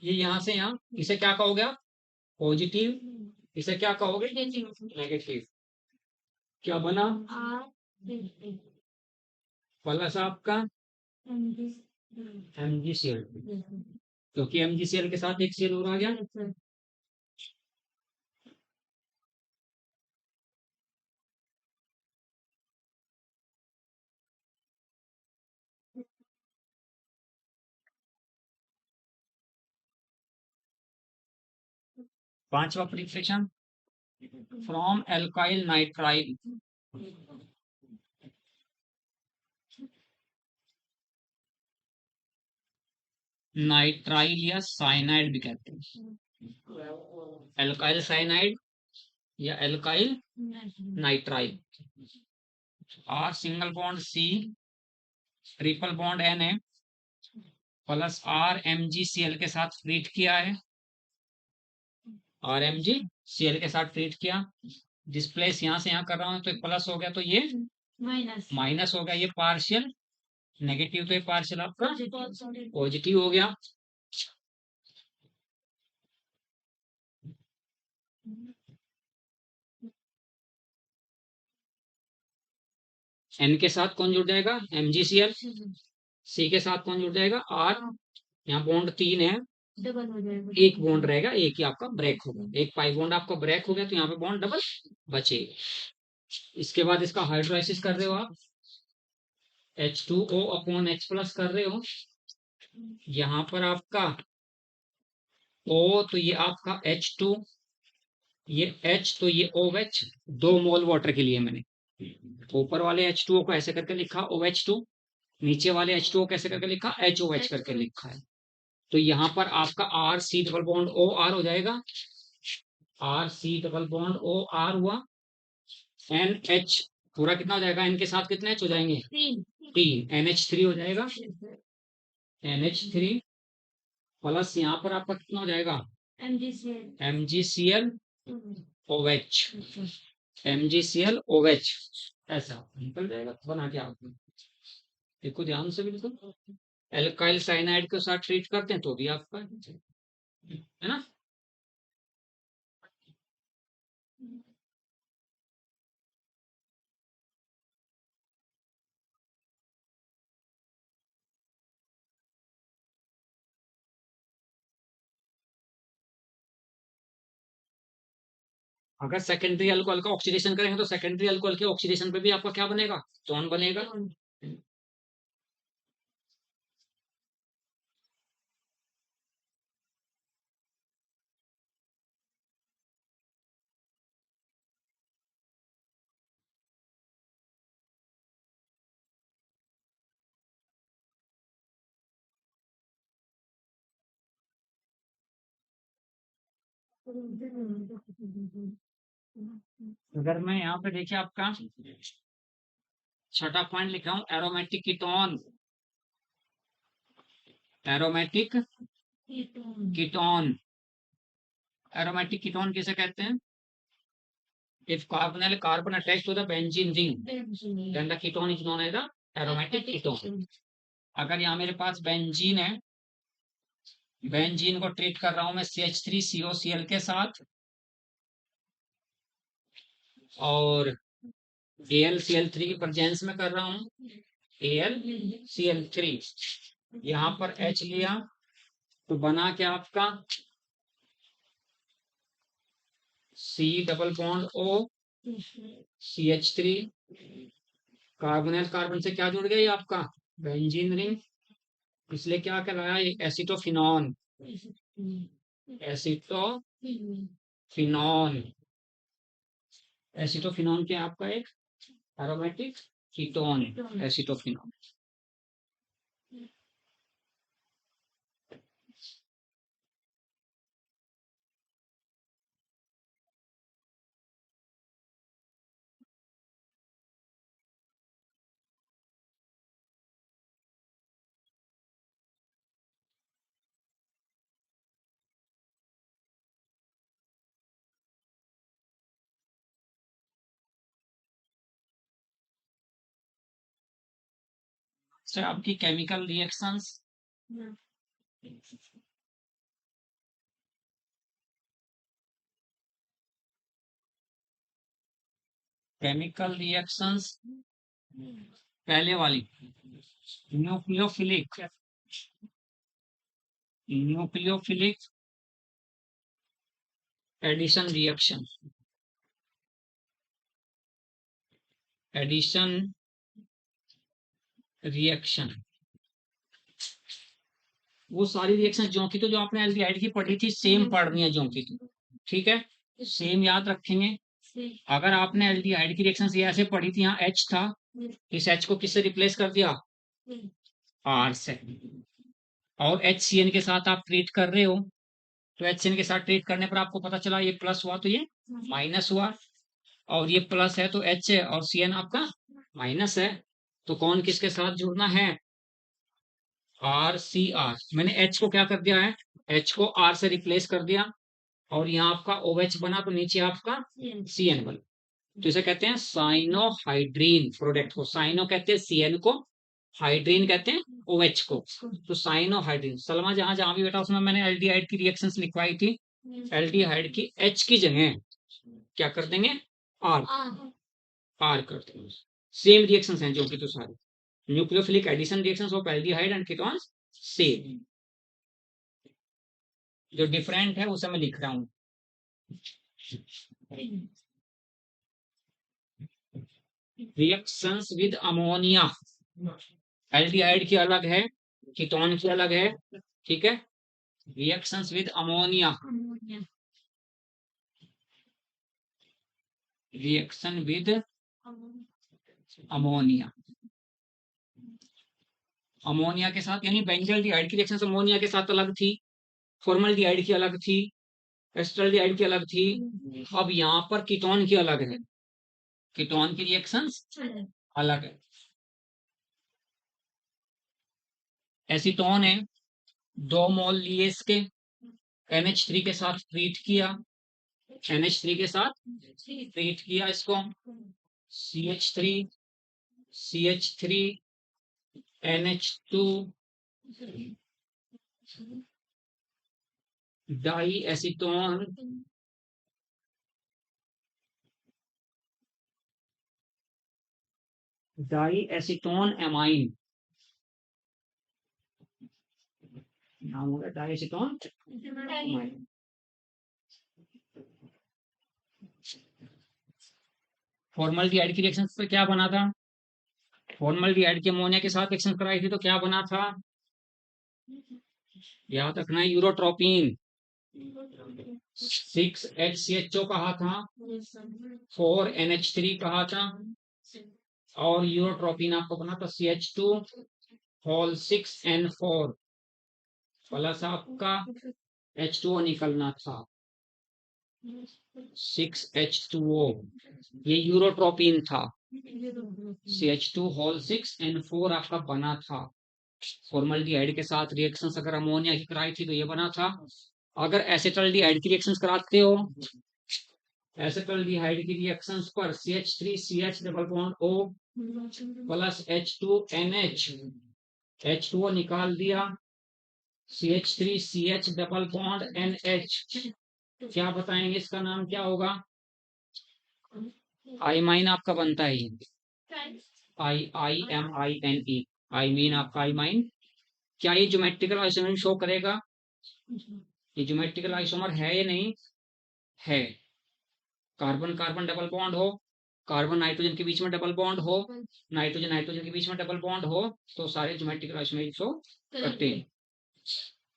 ये यहाँ से यहाँ, इसे क्या कहोगे आप, पॉजिटिव, इसे क्या कहोगे, नेगेटिव। क्या बना, प्लस आपका MgCl, क्योंकि MgCl के साथ एक Cl और आ गया। पांचवा preparation, from alkyl nitrile nitrile या साइनाइड भी कहते हैं, एल्काइल साइनाइड या alkyl nitrile. R single bond C triple bond Na plus RMgCl के साथ ट्रीट किया है, RMgCl के साथ ट्रीट किया, डिस्प्लेस यहाँ से यहाँ कर रहा हूँ तो प्लस हो गया, तो ये माइनस हो गया, ये पार्शियल नेगेटिव, तो ये पार्शियल आपका पॉजिटिव हो गया। N के साथ कौन जुड़ जाएगा, MgCl, C के साथ कौन जुड़ जाएगा, R, यहाँ बॉन्ड 3 है, डबल हो जाएगा, एक बॉन्ड रहेगा, एक ही आपका ब्रेक होगा, एक पाई बॉन्ड आपका ब्रेक हो गया, तो यहाँ पे बॉन्ड डबल बचेगा। इसके बाद इसका हाइड्रोलाइसिस कर रहे हो आप, H2O अपॉन H प्लस कर रहे हो, यहाँ पर आपका O, तो ये आपका H2 ये H तो ये OH, 2 मोल वाटर के लिए मैंने ऊपर वाले H2O को ऐसे करके लिखा OH2, नीचे वाले H2O कैसे करके लिखा HOH करके लिखा है। तो यहाँ पर आपका RC डबल बॉन्ड OR हो जाएगा, RC डबल बॉन्ड OR हुआ, NH पूरा कितना हो जाएगा, N के साथ कितने H हो जाएंगे, 3, NH3 हो जाएगा, NH3 प्लस यहाँ पर आपका कितना हो जाएगा, MgCl OH, MgCl OH, ऐसा निकल जाएगा बना के आपको। देखो ध्यान से बिल्कुल, एल्काइल साइनाइड के साथ ट्रीट करते हैं तो भी आपका है ना। अगर सेकेंडरी अल्कोहल का ऑक्सीडेशन करेंगे तो सेकेंडरी अल्कोहल के ऑक्सीडेशन पे भी आपका क्या बनेगा, टोन बनेगा। अगर मैं यहाँ पे देखिए आपका छठा पॉइंट लिख रहा हूँ, aromatic ketone, aromatic ketone, aromatic ketone किसे कहते हैं, if carbonyl carbon attached to the benzene ring then the ketone is known as the aromatic ketone। अगर यहाँ मेरे पास बेंजीन है, बेंजीन को ट्रीट कर रहा हूं मैं CH3COCl के साथ और AlCl3 की प्रेजेंस में कर रहा हूं, AlCl3, यहाँ पर H लिया तो बना क्या आपका C double bond O CH3, carbonyl carbon से क्या जुड़ गया ये आपका बेंजीन रिंग, इसलिए क्या कहलाया ये एसिटोफिनॉन, एसिटोफिनॉन, एसिटोफिनॉन क्या आपका एक एरोमेटिक कीटोन, एसिटोफिनॉन। से आपकी केमिकल रिएक्शंस, केमिकल रिएक्शंस पहले वाली nucleophilic, nucleophilic addition reaction, addition reaction, वो सारी रिएक्शन जो की तो जो आपने एल्डिहाइड की पढ़ी थी सेम पढ़नी है जो की तो, ठीक है, सेम याद रखेंगे। अगर आपने एल्डिहाइड की रिएक्शन ये ऐसे पढ़ी थी, यहाँ H था, इस H को किससे रिप्लेस कर दिया, R से, और HCN के साथ आप ट्रीट कर रहे हो तो HCN के साथ ट्रीट करने पर आपको पता चला ये प्लस हुआ तो ये माइनस हुआ, और ये प्लस है तो H है और CN आपका माइनस है, तो कौन किसके साथ जुड़ना है, RCR। मैंने H को क्या कर दिया है, H को R से रिप्लेस कर दिया और यहाँ आपका OH बना तो नीचे आपका CN बना, तो इसे कहते हैं साइनोहाइड्रीन प्रोडक्ट को, साइनो कहते हैं CN को, हाइड्रीन कहते हैं OH को, तो साइनोहाइड्रीन। सलमा जहां जहां भी बेटा उसमें मैंने एल्डिहाइड की रिएक्शंस लिखवाई थी, एल्डिहाइड की H की जगह क्या कर देंगे, R, R कर देंगे। सेम रिएक्शंस हैं जो कि तो सारी nucleophilic addition reactions of aldehyde and ketones same, जो डिफरेंट है उसे मैं लिख रहा हूं। रिएक्शंस विद अमोनिया, एल्डिहाइड की अलग है, कीटोन की अलग है, ठीक है। Reactions with ammonia, reaction with ammonia. Ammonia के साथ यानी बेंजल्डिहाइड की रिएक्शन अमोनिया के साथ अलग थी, फॉर्मल्डिहाइड की अलग थी, एस्टल्डिहाइड की अलग थी। अब यहाँ पर कीटोन की अलग है, कीटोन की रिएक्शंस अलग है। एसीटोन है, 2 मोल लिए इसके, NH3 के साथ ट्रीट किया, NH3 के साथ ट्रीट किया इसको, CH3 CH3 NH2 die acetone amine, नाम होगा डाई एसीटोन एमाइन। फॉर्मल्डिहाइड की रिएक्शन पे क्या बना था, फॉर्मल्डिहाइड के अमोनिया के साथ रिएक्शन कराई थी तो क्या बना था, याद रखना है, यूरोट्रोपिन 6HCHO कहा था, 4NH3 कहा था, और यूरोट्रोपिन आपको बना था CH2 होल 6N4 प्लस आपका H2O निकलना था 6H2O, ये यूरोट्रोपिन था। CH2 होल 6N4 आपका बना था। फॉर्मल्डिहाइड के साथ रिएक्शंस अगर अमोनिया की कराई थी तो ये बना था। अगर एसिटल्डिहाइड की रिएक्शंस कराते हो, एसिटल्डिहाइड की रिएक्शंस पर CH3 CH double bond O plus H2NH, H2O निकाल दिया, CH3 CH double bond NH, क्या बताएंगे इसका नाम क्या होगा, आइमाइन आपका बनता है, IMINE, आइमीन आपका आइमाइन। क्या ये ज्योमेट्रिकल आइसोमर शो करेगा, ये ज्योमेट्रिकल आइसोमर है या नहीं है, कार्बन कार्बन डबल बॉन्ड हो, कार्बन नाइट्रोजन के बीच में डबल बॉन्ड हो, नाइट्रोजन नाइट्रोजन के बीच में डबल बॉन्ड हो, तो सारे ज्योमेट्रिकल आइसोमर शो करते हैं।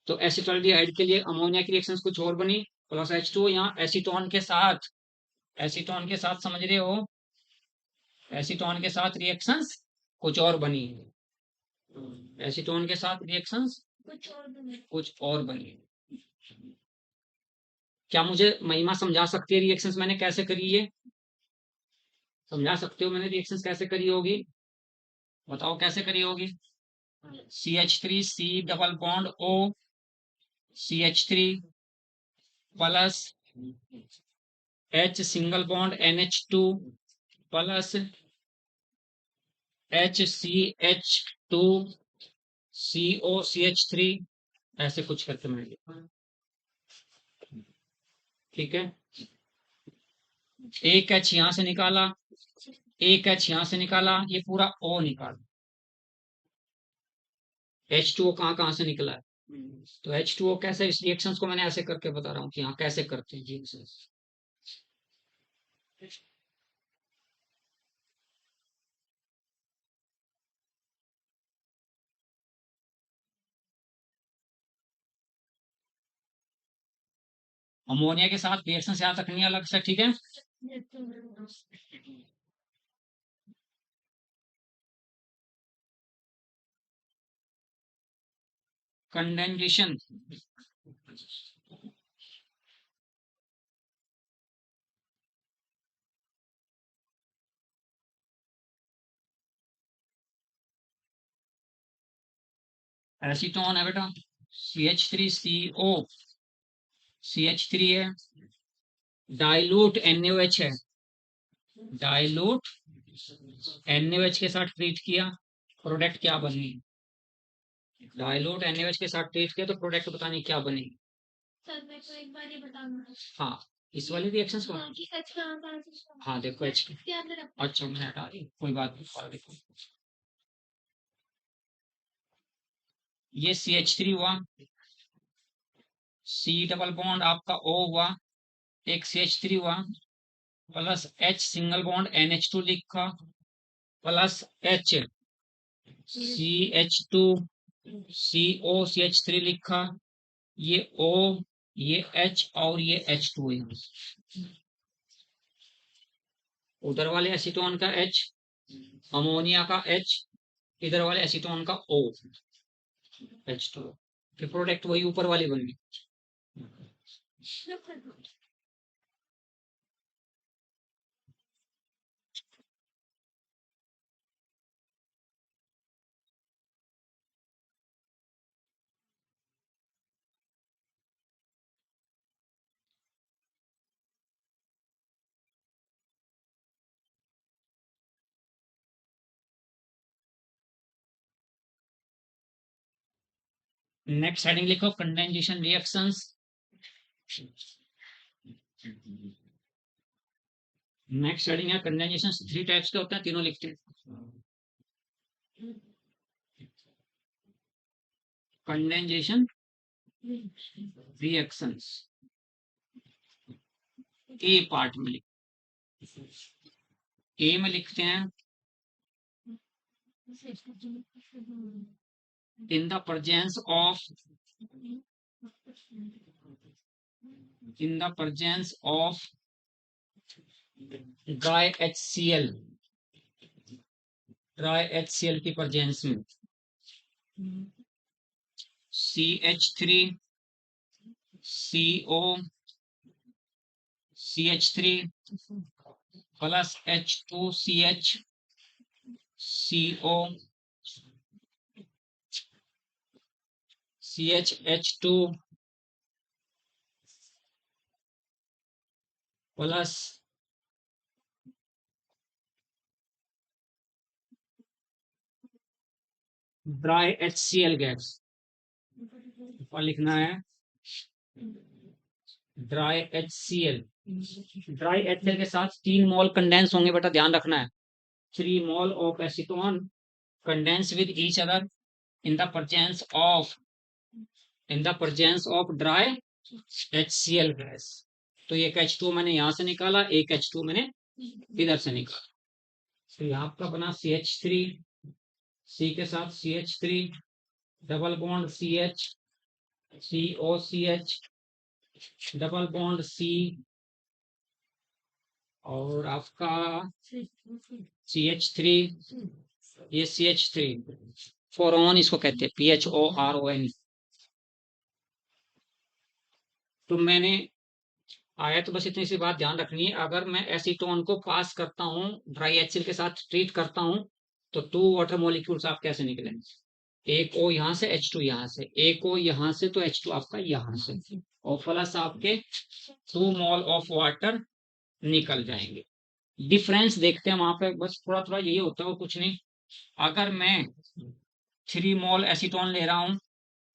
तो एसिटल्डिहाइड के लिए अमोनिया की रिएक्शंस कुछ और बनी, प्लस H2O यहाँ एसीटोन के साथ, एसीटोन के साथ समझ रहे हो, एसीटोन के साथ रिएक्शंस कुछ और बनी, एसीटोन के साथ रिएक्शंस कुछ और बनी। क्या मुझे महिमा समझा सकती है रिएक्शंस मैंने कैसे करी है, समझा सकते हो मैंने रिएक्शंस कैसे करी होगी, बताओ कैसे करी होगी। CH3C double bond O, CH3 plus H single bond NH2 plus HCH2 COCH3, ऐसे कुछ करके मैं लिखा, ठीक है। एक H यहां से निकाला, एक H यहां से निकाला, ये पूरा O निकाला, H2O कहां से निकला है, तो H2O कैसे, इस रिएक्शंस को मैंने ऐसे करके बता रहा हूँ कि यहाँ कैसे करते हैं रिएक्शंस। अमोनिया के साथ रिएक्शन याद रखनी है अलग से, ठीक है। कंडेंसेशन, एसीटोन है बेटा, CH3CO, CH3 है, डाइल्यूट NaOH है, डाइल्यूट NaOH के साथ ट्रीट किया, प्रोडक्ट क्या बनी, डाइल्यूट NaOH के साथ ट्रीट किया तो प्रोडक्ट बतानी क्या बनेगी। सर मेरे को एक बार ये बताना, हाँ इस वाली रिएक्शंस को, कि H कहाँ से, हाँ देखो H, क्या अंदर है? अच्छा मैं हटा रही, कोई बात नहीं, और देखो ये CH3 हुआ, C डबल बॉन्ड आपका O हुआ, एक CH3 हुआ, plus H single bond NH2 लिखा, प्लस H CH2 COCH3 लिखा, ये O, ये H और ये H2 है, उधर वाले एसीटोन का H, अमोनिया का H, इधर वाले एसीटोन का O, H2O। फिर प्रोडक्ट वही ऊपर वाली बन गई। नेक्स्ट हेडिंग लिखो कंडेंसेशन रिएक्शंस। नेक्स्ट हेडिंग है कंडेंसेशन 3 टाइप्स के होते हैं, तीनों लिखते हैं। कंडेंसेशन रिएक्शंस ए पार्ट में ए में लिखते हैं in the presence of dry HCl, dry HCl की प्रेजेंस में CH3 CO CH3 plus H2CH CO CHH2 plus dry HCl gas पर लिखना है ड्राई HCl। ड्राई HCl के साथ 3 मोल कंडेंस होंगे बेटा, ध्यान रखना है। 3 mole of acetone condense with each other in the presence of dry HCl gas. तो एक H2 मैंने यहां से निकाला, एक H2 मैंने इधर से निकाला। तो यहाँ आपका बना CH3, C के साथ CH3 double bond CH, COCH double bond C और आपका CH3, ये CH3 फोरॉन इसको कहते हैं, PHORON। तो मैंने आया तो बस इतनी सी बात ध्यान रखनी है, अगर मैं एसीटोन को पास करता हूँ ड्राई HCl के साथ ट्रीट करता हूँ तो 2 वाटर मॉलिक्यूल्स आप कैसे निकलेंगे, एक O यहाँ से H2 यहाँ से, एक O यहाँ से तो H2 आपका यहाँ से, और प्लस आपके 2 मोल ऑफ वाटर निकल जाएंगे। डिफरेंस देखते हैं वहां पे, बस थोड़ा थोड़ा यही होता है, कुछ नहीं। अगर मैं 3 मोल एसीटोन ले रहा हूँ,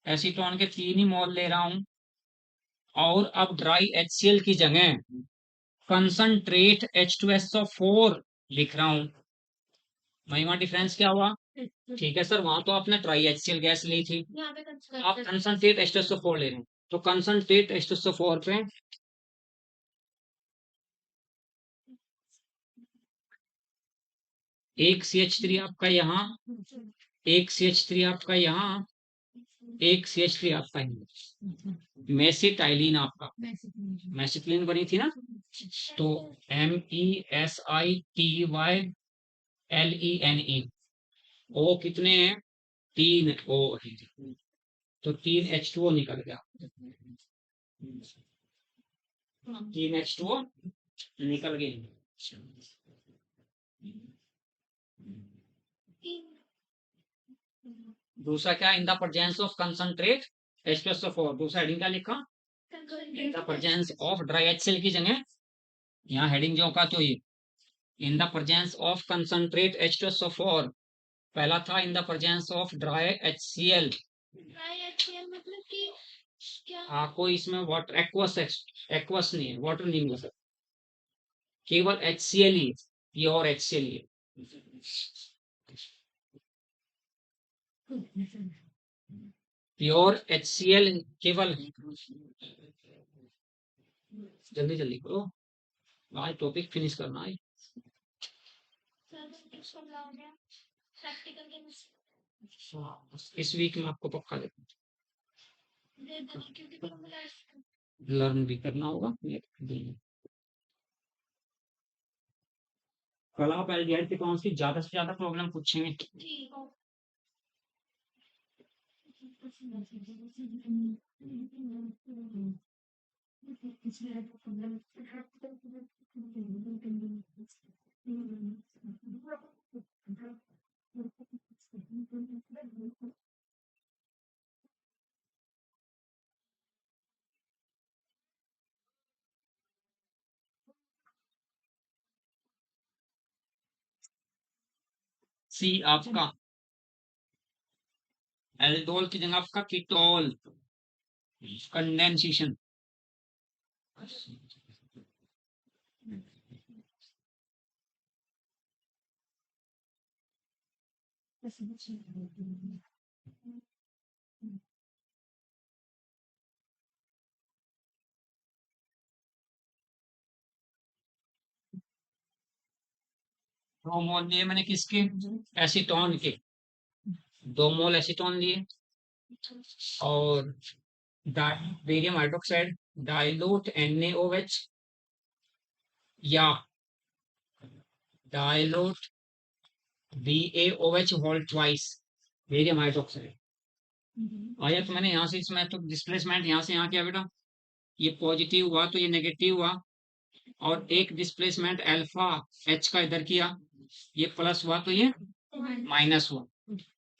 एसीटोन के 3 ही मोल ले रहा हूँ, और अब ड्राई HCl की जगह कंसंट्रेट H2SO4 लिख रहा हूं, महिमा डिफरेंस क्या हुआ? ठीक है सर, वहां तो आपने ड्राई HCl गैस ली थी, आप कंसंट्रेट H2SO4 ले रहे हैं, तो कंसंट्रेट H2SO4 पे एक CH3 आपका यहाँ, एक CH3 आपका यहाँ, एक CH3 आपका यहाँ, मेसिटाइलिन आपका, मेसिटिलीन बनी थी ना, तो MESITYLENE, ओ कितने हैं? 3 O है, तो 3 H2O निकल गया, 3 H2O निकल गए। दूसरा क्या, in the presence of concentrate H2SO4, दूसरा हेडिंग क्या लिखा, in the presence of dry HCl की जगह यहाँ हेडिंग जो का, तो ये in the presence of concentrate H2SO4, पहला था in the presence of dry HCl। मतलब कि क्या? कोई इसमें वाटर एक्वस नहीं है, वाटर नहीं मिल सकता, केवल HCl ही, प्योर HCl ही। प्योर HCl केवल, जल्दी जल्दी करो, आज टॉपिक फिनिश करना है। इस वीक में आपको पक्का देता लर्न भी करना होगा। कल आप एल्डिहाइड कीटोन्स की ज्यादा से ज्यादा प्रॉब्लम पूछेंगे। ठीक सी आपका एल्डोल की जगह आपका कीटोल, कंडेंसेशन। दो मोल लिए मैंने किसके, एसीटोन के, 2 मोल एसीटोन लिए और बेरियम हाइड्रोक्साइड डाइल्यूट NaOH या dilute BaOH whole twice barium hydroxide आया। तो मैंने यहाँ से इसमें तो डिस्प्लेसमेंट यहाँ से यहाँ किया बेटा, ये पॉजिटिव हुआ तो ये नेगेटिव हुआ, और एक डिस्प्लेसमेंट अल्फा H का इधर किया, ये प्लस हुआ तो ये माइनस हुआ।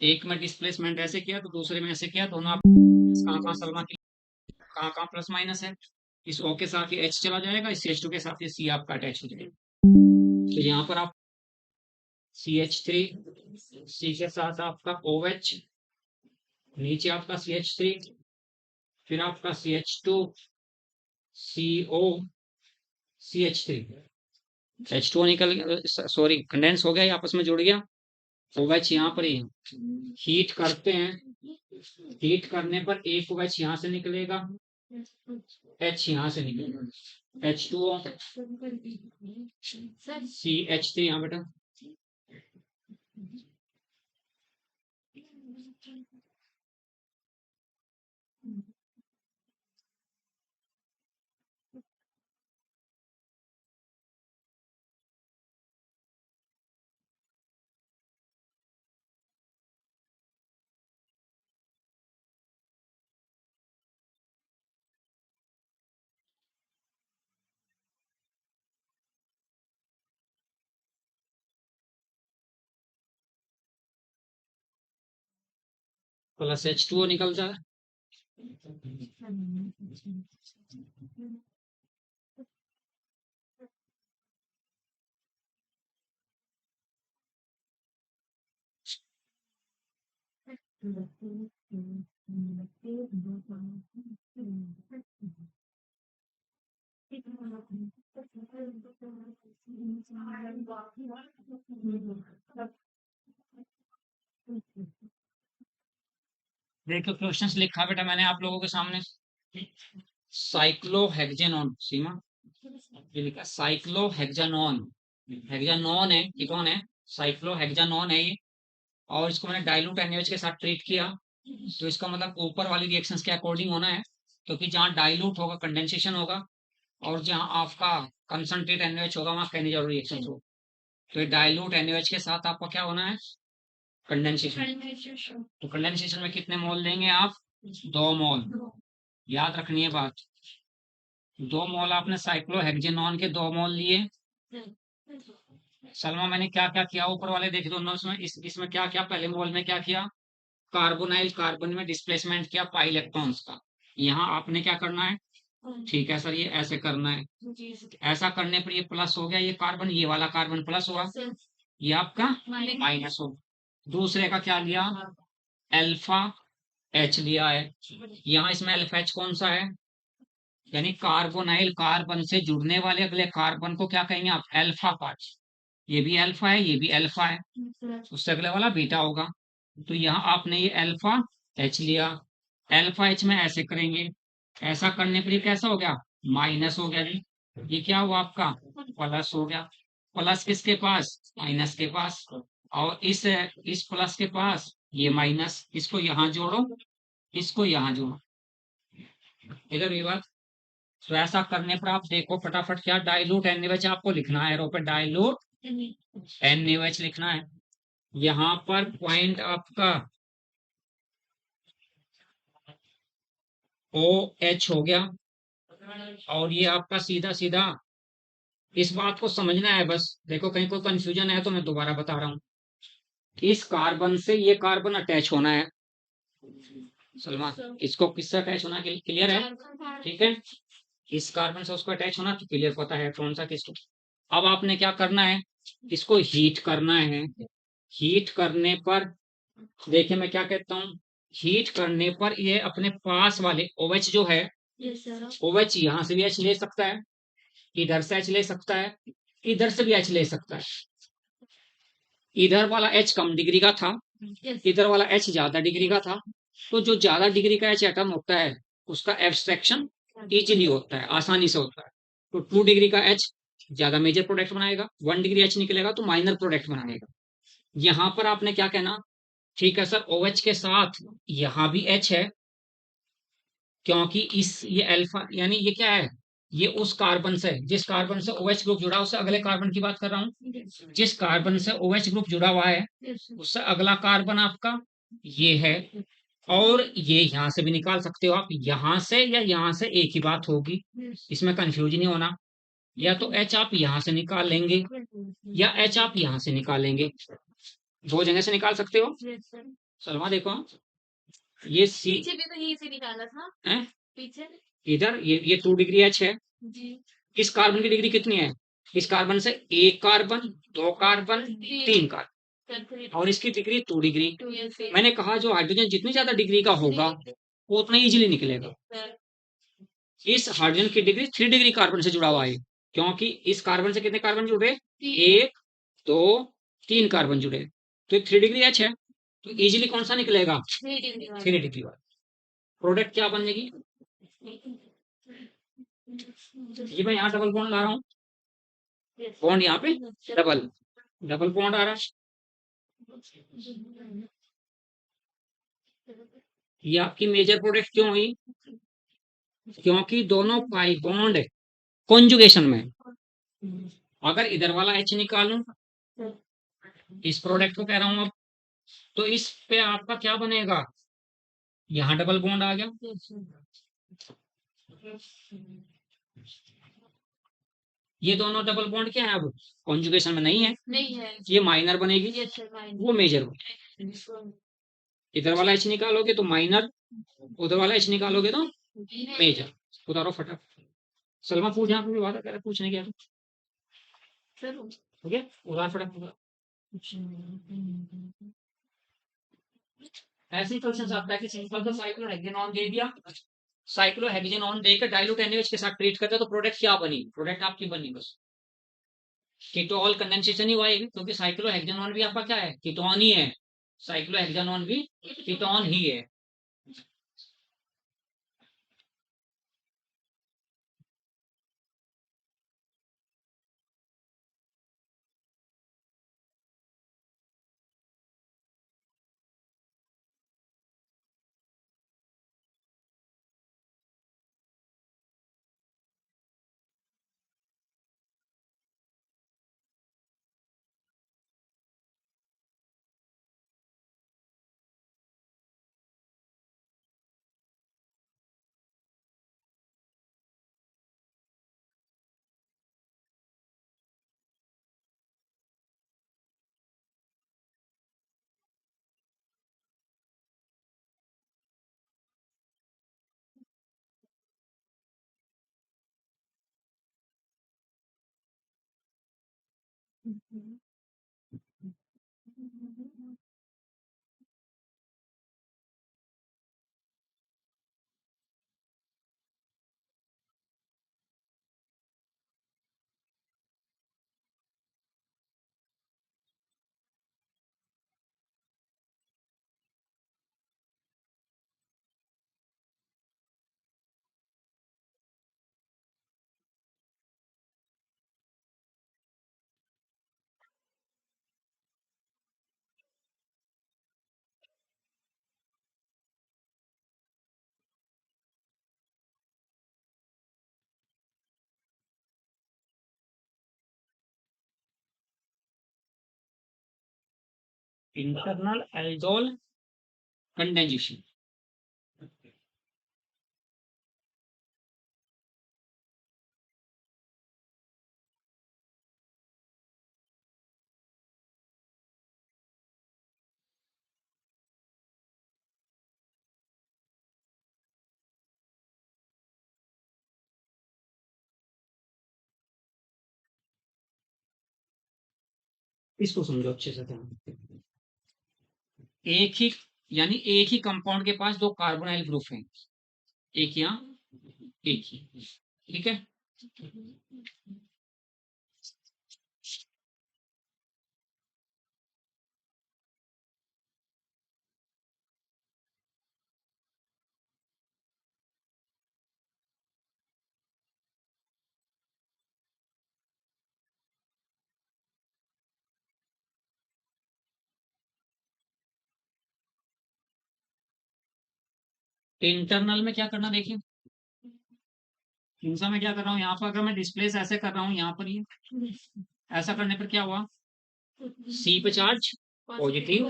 एक में डिस्प्लेसमेंट ऐसे किया तो दूसरे में ऐसे किया, दोनों आप कहाँ कहाँ सलमा की कहाँ कहाँ प्लस माइनस है, इस O के साथ ये H चला जाएगा, इस CH2 के साथ ये C आपका अटैच हो जाएगा। तो यहाँ पर आप CH3, C के साथ आपका OH, नीचे आपका CH3, फिर आपका CH2, CO, CH3, H2 निकल, सॉरी कंडेंस हो गया, ये आपस में जुड़ गया। OH यहाँ पर ही हीट करते हैं, हीट करने पर एक OH यहाँ से निकलेगा, H यहाँ से निकलेगा, H2O, CH3 यहाँ बेटा, प्लस H2O निकलता है, देखो क्वेश्चंस लिखा बेटा मैंने आप लोगों के सामने, साइक्लोहेक्जेनोन, सीमा ये लिखा साइक्लोहेक्जानोन, हेक्जानोन है कीटोन है, साइक्लोहेक्जानोन है ये, और इसको मैंने डाइल्यूट NaOH के साथ ट्रीट किया, तो इसका मतलब ऊपर वाली रिएक्शंस के अकॉर्डिंग होना है, क्योंकि जहाँ डाइल्यूट होगा कंडेंसेशन होगा, और जहाँ आपका कंसंट्रेट NaOH होगा वहाँ कैनिजर रिएक्शन होगा। तो ये डाइल्यूट NaOH के साथ आपका क्या होना है, कंडेंसेशन। तो कंडेंसेशन में कितने मोल लेंगे आप, 2 मोल, याद रखनी है बात, 2 मोल आपने साइक्लोहेक्जेनोन के 2 मोल लिए। सलमा मैंने क्या क्या किया ऊपर वाले देख दोनों इसमें, इसमें क्या क्या, पहले मोल में क्या किया, कार्बोनाइल कार्बन में डिस्प्लेसमेंट किया पाई इलेक्ट्रॉन्स का, यहाँ आपने क्या करना है, ठीक है सर ये ऐसे करना है, ऐसा करने पर ये प्लस हो गया, ये कार्बन, ये वाला कार्बन प्लस हुआ, ये आपका माइनस हो। दूसरे का क्या लिया, अल्फा H लिया है, यहाँ इसमें अल्फा H कौन सा है, यानी कार्बोनाइल कार्बन से जुड़ने वाले अगले कार्बन को क्या कहेंगे आप, अल्फा पार्ट, ये भी अल्फा है, ये भी अल्फा है, उससे अगले वाला बीटा होगा। तो यहाँ आपने ये अल्फा H लिया, अल्फा H में ऐसे करेंगे, ऐसा करने पर ये कैसा हो गया, माइनस हो गया जी, ये क्या हुआ आपका, प्लस हो गया, प्लस किसके पास, माइनस के पास, और इस प्लस के पास ये माइनस, इसको यहाँ जोड़ो, इसको यहाँ जोड़ो, इधर भी बात। तो ऐसा करने पर आप देखो फटाफट क्या, डाइल्यूट NaOH आपको लिखना है एरो पे, डाइल्यूट NaOH लिखना है। यहाँ पर पॉइंट आपका OH हो गया, और ये आपका सीधा सीधा, इस बात को समझना है बस, देखो कहीं कोई कंफ्यूजन है तो मैं दोबारा बता रहा हूँ। इस कार्बन से ये कार्बन अटैच होना है सलमान, इसको किससे अटैच होना क्लियर है? ठीक है, इस कार्बन से उसको अटैच होना तो क्लियर पता है कौन सा किसको। अब आपने क्या करना है, इसको हीट करना है। हीट करने पर, देखिए मैं क्या कहता हूँ, हीट करने पर ये अपने पास वाले OH जो है, OH यहाँ से भी H ले सकता है, इधर से H ले सकता है, इधर से भी H ले सकता है। इधर वाला H कम डिग्री का था, इधर वाला H ज्यादा डिग्री का था, तो जो ज्यादा डिग्री का H एटम होता है उसका एब्स्ट्रैक्शन इजीली होता है, आसानी से होता है। तो 2 डिग्री का H ज्यादा मेजर प्रोडक्ट बनाएगा, 1 डिग्री H निकलेगा तो माइनर प्रोडक्ट बनाएगा। यहां पर आपने क्या कहना, ठीक है सर OH के साथ यहां भी H है, क्योंकि इस ये अल्फा यानी ये क्या है, ये उस कार्बन से, जिस कार्बन से OH ग्रुप जुड़ा, उससे अगले कार्बन की बात कर रहा हूँ। जिस कार्बन से OH ग्रुप जुड़ा हुआ है उससे अगला कार्बन आपका ये है, और ये यहाँ से भी निकाल सकते हो आप, यहाँ से या यहाँ से एक ही बात होगी, इसमें कंफ्यूज नहीं होना। या तो H आप यहाँ से निकाल लेंगे या H आप यहाँ से निकालेंगे, दो जगह से निकाल सकते हो। सलमा देखो, ये सी पीछे भी तो यही से निकाला था। है, पीछे इधर ये 2 डिग्री H है। जी। इस कार्बन की डिग्री कितनी है, इस कार्बन से एक कार्बन, दो कार्बन, तीन कार्बन, और इसकी डिग्री 2 डिग्री। मैंने कहा जो हाइड्रोजन जितनी ज्यादा डिग्री का होगा वो उतना इजीली निकलेगा। इस हाइड्रोजन की डिग्री 3 डिग्री कार्बन से जुड़ा हुआ है, क्योंकि इस कार्बन से कितने कार्बन जुड़े, एक, दो, तीन कार्बन जुड़े, तो 3 डिग्री H है, तो इजीली कौन सा निकलेगा, 3 डिग्री वाला। प्रोडक्ट क्या बनेगी, ये मैं यहाँ डबल बॉन्ड ला रहा हूँ, बॉन्ड यहाँ पे डबल डबल बॉन्ड आ रहा है। ये आपकी मेजर प्रोडक्ट क्यों हुई, क्योंकि दोनों पाई बॉन्ड कॉन्जुगेशन में। अगर इधर वाला H निकालूं, इस प्रोडक्ट को कह रहा हूं अब, तो इस पे आपका क्या बनेगा, यहाँ डबल बॉन्ड आ गया, ये दोनों डबल बॉन्ड क्या है अब कॉन्जुगेशन में नहीं है, ये माइनर बनेगी, वो मेजर बनेगी। इधर वाला H निकालोगे तो माइनर, उधर वाला H निकालोगे तो मेजर। उतारो फटाफट, सलमा पूछ, यहाँ पे भी बात है पूछने की, हो गया, उतार फटाफट। ऐसे ही क्वेश्चन आता है कि सिंपल सा साइक्लोहेक्सेनॉन दे दिया, साइक्लोहेक्सेनॉन देकर डाइल्यूट NaOH के साथ ट्रीट करते तो प्रोडक्ट क्या बनी, प्रोडक्ट आपकी बनी बस कीटोल कंडेंसेशन ही हुआ है, क्योंकि साइक्लोहेक्सेनॉन भी आपका क्या है, कीटोन ही है, साइक्लोहेक्सेनॉन भी कीटोन ही है। Internal aldol condensation. इसको समझो अच्छे से ध्यान। एक ही यानी एक ही कंपाउंड के पास दो कार्बोनाइल ग्रुप हैं, एक यहाँ एक ही, ठीक है। इंटरनल में क्या करना देखिए, हिंसा में क्या कर रहा हूँ, यहाँ पर अगर मैं डिस्प्लेस ऐसे कर रहा हूँ, यहाँ पर ये ऐसा करने पर क्या हुआ, सी पे चार्ज पॉजिटिव,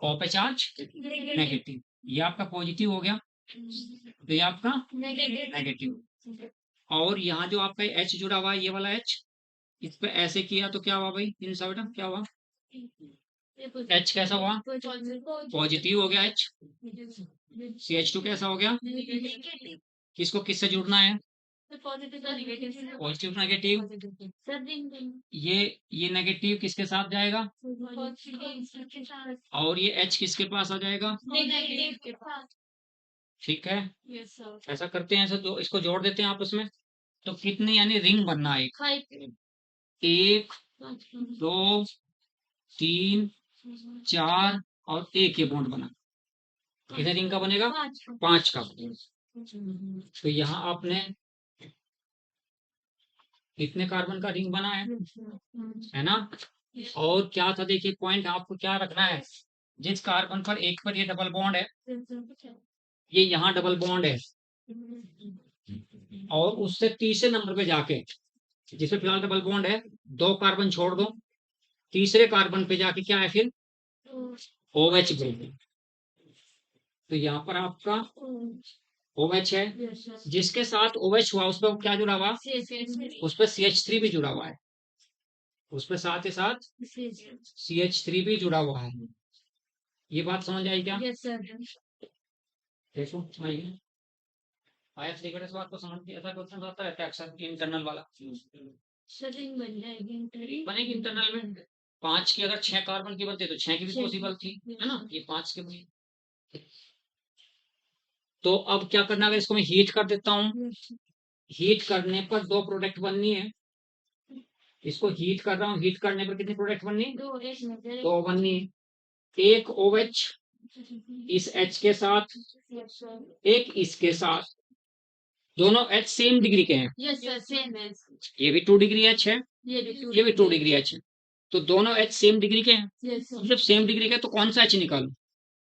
ओ पे चार्ज नेगेटिव, ये आपका पॉजिटिव हो गया, तो ये आपका नेगेटिव। और यहाँ जो आपका एच जुड़ा हुआ है, ये वाला एच, इस पे ऐसे किया तो क्या हुआ भाई, इन सब बेटा क्या हुआ, एच कैसा हुआ, पॉजिटिव हो गया एच, CH2 कैसा हो गया, किसको किससे जुड़ना है, पॉजिटिव नेगेटिव, ये नेगेटिव किसके साथ जाएगा, और ये H किसके पास आ जाएगा, ठीक है। ऐसा करते हैं, ऐसा तो इसको जोड़ देते हैं आपस में, तो कितनी यानी रिंग बनना है, एक 2 3 4 और एक ये बॉन्ड बना, कितने रिंग का बनेगा, 5 का। तो यहाँ आपने कितने कार्बन का रिंग बना है ना। और क्या था देखिए पॉइंट, आपको क्या रखना है, जिस कार्बन पर एक पर ये डबल बॉन्ड है, ये यहाँ डबल बॉन्ड है, और उससे तीसरे नंबर पे जाके, जिसपे फिलहाल डबल बॉन्ड है, 2 कार्बन छोड़ दो, तीसरे कार्बन पे जाके क्या है फिर, OH ग्रुप। तो यहाँ पर आपका OH है, जिसके साथ OH हुआ उस पर क्या जुड़ा हुआ, उस पर CH3 भी जुड़ा हुआ है, उस पर साथ ही साथ CH3 भी जुड़ा हुआ है। ये बात समझ आई क्या, देखो आइए, आया तरीके से बात को समझ के, ऐसा क्वेश्चन आता रहता है अक्सर इंटरनल वाला, बनेगी इंटरनल में 5 की अगर 6 कार्बन की बनती तो 6 की भी पॉसिबल थी, है ना, ये 5 के बनी। तो अब क्या करना, अगर इसको मैं हीट कर देता हूँ, हीट करने पर 2 प्रोडक्ट बननी है, इसको हीट कर रहा हूँ, हीट करने पर कितनी प्रोडक्ट बननी, 2 बननी है, एक OH इस H के साथ, एक इसके साथ, दोनों H सेम डिग्री के हैं, ये भी 2 डिग्री H है, ये भी 2 डिग्री H है, तो दोनों H सेम डिग्री के हैं, जब सेम डिग्री के तो कौन सा H निकालू,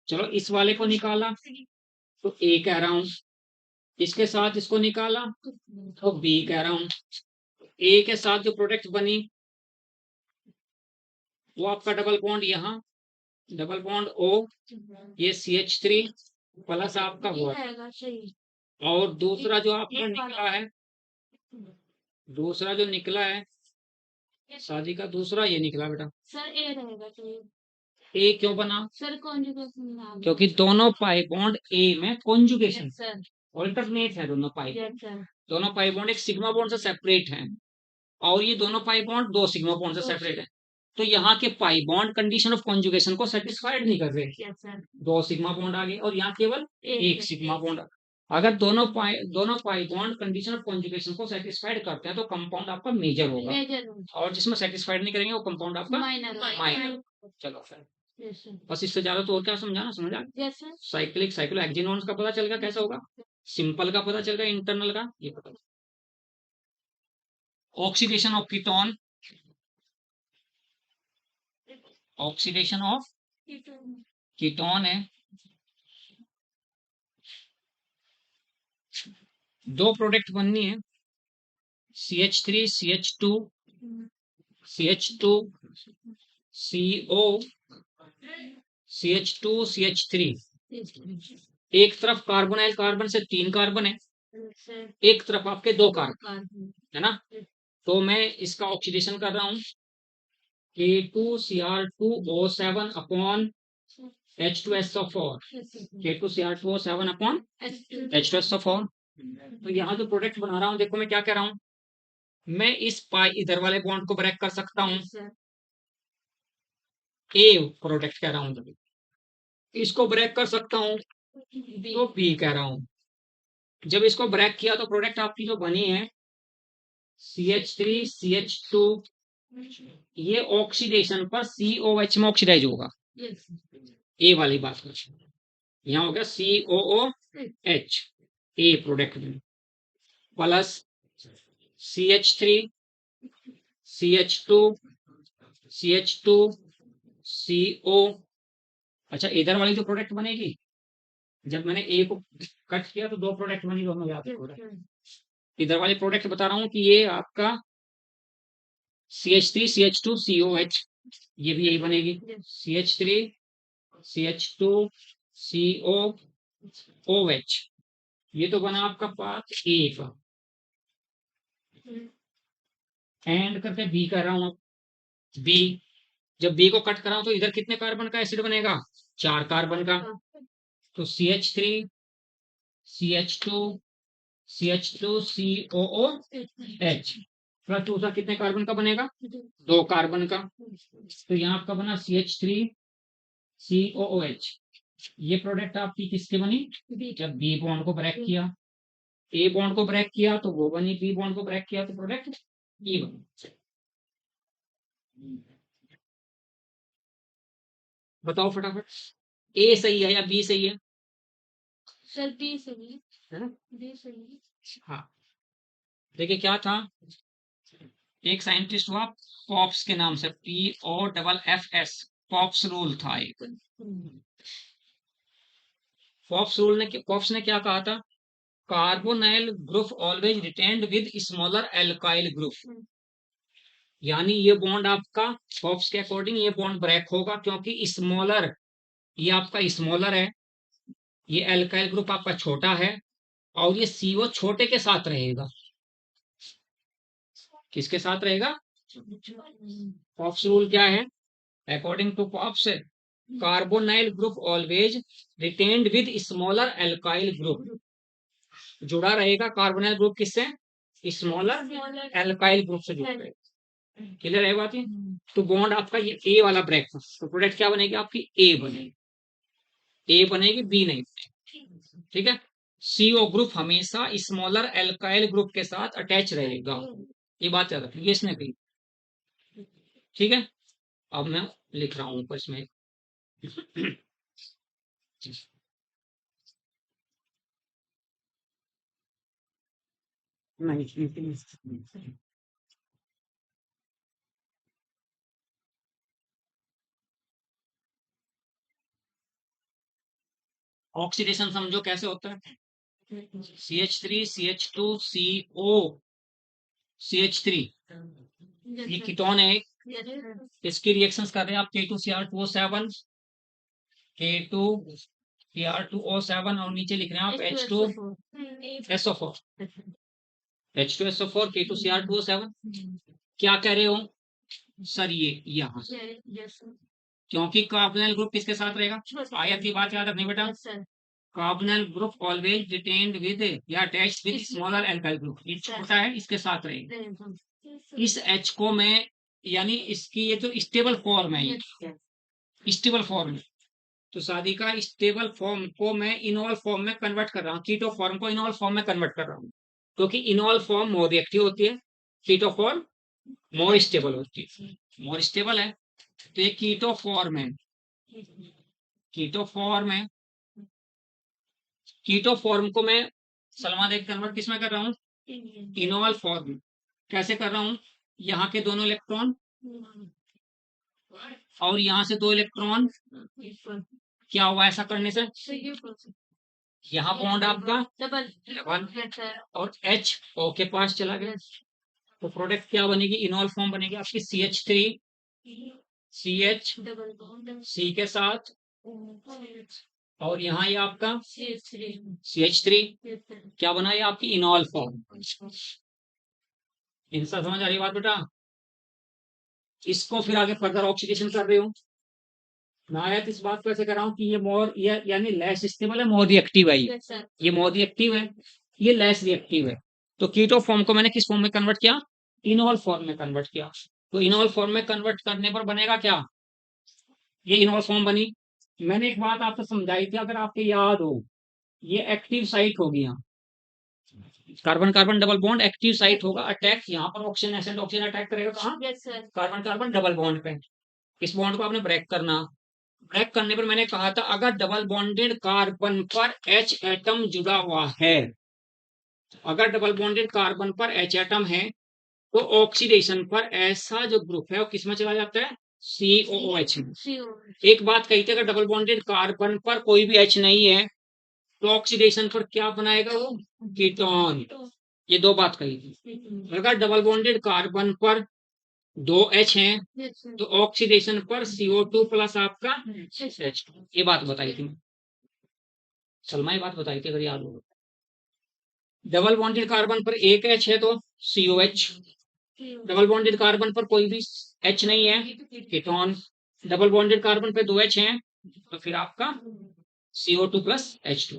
चलो इस वाले को निकाला तो A कह रहा हूं, इसके साथ इसको निकाला तो B कह रहा हूं, A के साथ जो प्रोडक्ट बनी वो आपका डबल बॉन्ड, यहाँ डबल बॉन्ड O, ये CH3 प्लस आपका हुआ, और दूसरा जो आपका निकला है, दूसरा जो निकला है शादी का, दूसरा ये निकला बेटा, सर ए रहेगा चाहिए, ए क्यों बना, सर कॉन्जुगेशन, क्योंकि दोनों पाई बॉन्ड ए में कॉन्जुगेशन, सर ऑल्टरनेट है दोनों पाई, सर दोनों पाई बॉन्ड एक सिग्मा बॉन्ड से सेपरेट है, और ये दोनों पाई बॉन्ड 2 सिग्मा बॉन्ड से सेपरेट है, तो यहाँ के pi bond condition of conjugation को सेटिस्फाइड नहीं कर रहे, 2 सिग्मा बॉन्ड आ गए और यहाँ केवल एक सिग्मा बॉन्ड। अगर दोनों pi bond condition of conjugation को सेटिस्फाइड करते हैं तो कंपाउंड आपका मेजर होगा, और जिसमें सेटिस्फाइड नहीं करेंगे वो कंपाउंड आपका माइनर। चलो फिर बस इससे ज्यादा तो और क्या समझाना, समझा, साइक्लिक साइक्लो हेक्सेनोन्स का पता चल गया कैसा होगा, सिंपल का पता चल गया, इंटरनल का ये पता। Oxidation of ketone, oxidation of ketone है, 2 प्रोडक्ट बननी है, CH3 CH2 CH2 CO CH2 CH3, एक तरफ कार्बोनाइल कार्बन से 3 कार्बन है, एक तरफ आपके 2 कार्बन है ना। तो मैं इसका ऑक्सीडेशन कर रहा हूं K2Cr2O7 upon H2SO4, K2Cr2O7 upon H2SO4। तो यहाँ जो प्रोडक्ट बना रहा हूँ, देखो मैं क्या कह रहा हूँ, मैं इस पाई इधर वाले बॉन्ड को ब्रेक कर सकता हूँ, ए प्रोडक्ट कह रहा हूँ, इसको ब्रेक कर सकता हूँ तो बी कह रहा हूँ। जब इसको ब्रेक किया तो प्रोडक्ट आपकी जो बनी है CH3 CH2, ये ऑक्सीडेशन पर COH में ऑक्सीडाइज होगा, ए वाली बात कर, यहाँ हो गया COOH ए प्रोडक्ट में, plus CH3 CH2 CH2 CO। अच्छा, इधर वाली जो प्रोडक्ट बनेगी, जब मैंने ए को कट किया तो 2 प्रोडक्ट बनी, दोनों याद रखो। इधर वाली प्रोडक्ट बता रहा हूँ कि ये आपका CH3 CH2 COH, ये भी यही बनेगी, CH3 CH2 COOH। ये तो बना आपका पार्ट ए का। एंड करके बी कर रहा हूं, बी, जब बी को कट कर रहा हूं तो इधर कितने कार्बन का एसिड बनेगा, 4 कार्बन का। तो CH3 CH2 CH2 COOH plus दूसरा कितने कार्बन का बनेगा, 2 कार्बन का। तो यहाँ आपका बना CH3 COOH। ये प्रोडक्ट आपकी किसकी बनी, जब बी बॉन्ड को ब्रेक किया, ए बॉन्ड को ब्रेक किया तो वो बनी, बी बॉन्ड को ब्रेक किया तो प्रोडक्ट ये बनी। बताओ फटाफट, ए सही है या बी सही है? सर बी सही है ना? बी सही। हाँ, देखिए क्या था, एक साइंटिस्ट हुआ पॉप्स के नाम से, POFFS, पॉप्स रूल था एक। पॉप्स ने क्या कहा था, carbonyl group always retained with smaller alkyl group, यानी ये बॉन्ड आपका पॉप्स के अकॉर्डिंग ये बॉन्ड ब्रेक होगा क्योंकि स्मॉलर, ये आपका स्मॉलर है, ये एल्काइल ग्रुप आपका छोटा है, और ये CO छोटे के साथ रहेगा। किसके साथ रहेगा, पॉप्स रूल क्या है, according to Pop's, carbonyl group always retained with smaller alkyl group, जुड़ा रहेगा कार्बोनाइल ग्रुप किससे, स्मॉलर एल्काइल ग्रुप से जुड़ा रहेगा। क्लियर है बात ये? तो बॉन्ड आपका ये ए वाला ब्रेक, तो प्रोडक्ट क्या बनेगी आपकी, ए बनेगी, ए बनेगी, बी नहीं बनेगी। ठीक है, CO ग्रुप हमेशा स्मॉलर एल्काइल ग्रुप के साथ अटैच रहेगा, ये बात याद रखिए, ये इसने कही। ठीक है, अब मैं लिख रहा हूं ऊपर इसमें ऑक्सीडेशन समझो कैसे होता है, CH3 CH2 CO CH3, ये कीटोन है, इसकी रिएक्शंस कर रहे हैं आप K2Cr2O7 K2Cr2O7 और नीचे लिख रहे हैं आप H2SO4 H2SO4 K2Cr2O7। क्या कह रहे हो सर, ये यहाँ क्योंकि कार्बोनाइल ग्रुप किसके साथ रहेगा, आयत की बात याद रखनी बेटा, carbonyl group always retained with या attached with smaller alkyl group, ये छोटा है इसके साथ रहेगा। इस H को मैं, यानी इसकी ये जो स्टेबल फॉर्म है, ये स्टेबल फॉर्म है, तो शादी का स्टेबल फॉर्म को मैं इनॉल फॉर्म में कन्वर्ट कर रहा हूँ, कीटो फॉर्म को इनॉल फॉर्म में कन्वर्ट कर रहा हूँ, क्योंकि इनॉल फॉर्म मोर रिएक्टिव होती है, कीटो फॉर्म मोर स्टेबल होती है, मोर स्टेबल है। तो ये कीटो फॉर्म है, कीटो फॉर्म है, कीटो फॉर्म को मैं सलमा देख कन्वर्ट किस में कर रहा हूँ, इनॉल फॉर्म। कैसे कर रहा हूँ, यहाँ के दोनों इलेक्ट्रॉन और यहाँ से 2 इलेक्ट्रॉन, क्या हुआ ऐसा करने से, यहाँ बॉन्ड आपका डबल और H O के पास चला गया, तो प्रोडक्ट क्या बनेगी, इनॉल फॉर्म बनेगी आपकी CH3 CH double bond C के साथ, और यहाँ ये आपका CH3 CH3 yes sir क्या बना ये आपकी इनॉल फॉर्म। इनसा समझ आ रही बात बेटा। इसको फिर आगे फर्दर ऑक्सीडेशन कर रहे हो। नायत इस बात को ऐसे कर रहा हूँ कि ये मोर ये यानी लेस स्टेबल है, मोर रिएक्टिव है। yes sir ये मोर रिएक्टिव है, ये लेस रिएक्टिव है। तो कीटो फॉर्म को मैंने किस फॉर्म में कन्वर्ट किया? इनॉल फॉर्म में कन्वर्ट किया। तो इनॉल फॉर्म में कन्वर्ट करने पर बनेगा क्या? ये इनॉल फॉर्म बनी। मैंने एक बात आपको समझाई थी, अगर आपको याद हो, ये एक्टिव साइट होगी। यहाँ carbon carbon double bond active site होगा, अटैक यहाँ पर ऑक्सीजन एसिड ऑक्सीजन अटैक करेगा कहाँ? yes sir carbon carbon double bond पे। इस बॉन्ड को आपने ब्रेक करना। ब्रेक करने पर मैंने कहा था अगर डबल बॉन्डेड कार्बन पर H एटम जुड़ा हुआ है, अगर डबल बॉन्डेड कार्बन पर H एटम है, तो ऑक्सीडेशन पर ऐसा जो ग्रुप है वो किसमें चला जाता है? COOH में। CO एक बात कही थी, अगर डबल बॉन्डेड कार्बन पर कोई भी H नहीं है तो ऑक्सीडेशन पर क्या बनाएगा वो? कीटोन। ये दो बात कही थी। अगर डबल बॉन्डेड कार्बन पर दो H हैं yes sir तो ऑक्सीडेशन पर CO2 प्लस आपका yes H2। ये बात बताई थी, सलमा ये बात बताई थी अगर याद हो। डबल बॉन्डेड कार्बन पर एक H है तो COH, डबल बॉन्डेड कार्बन पर कोई भी H नहीं है कीटोन, डबल बॉन्डेड कार्बन पे दो H हैं तो फिर आपका CO2 प्लस H2।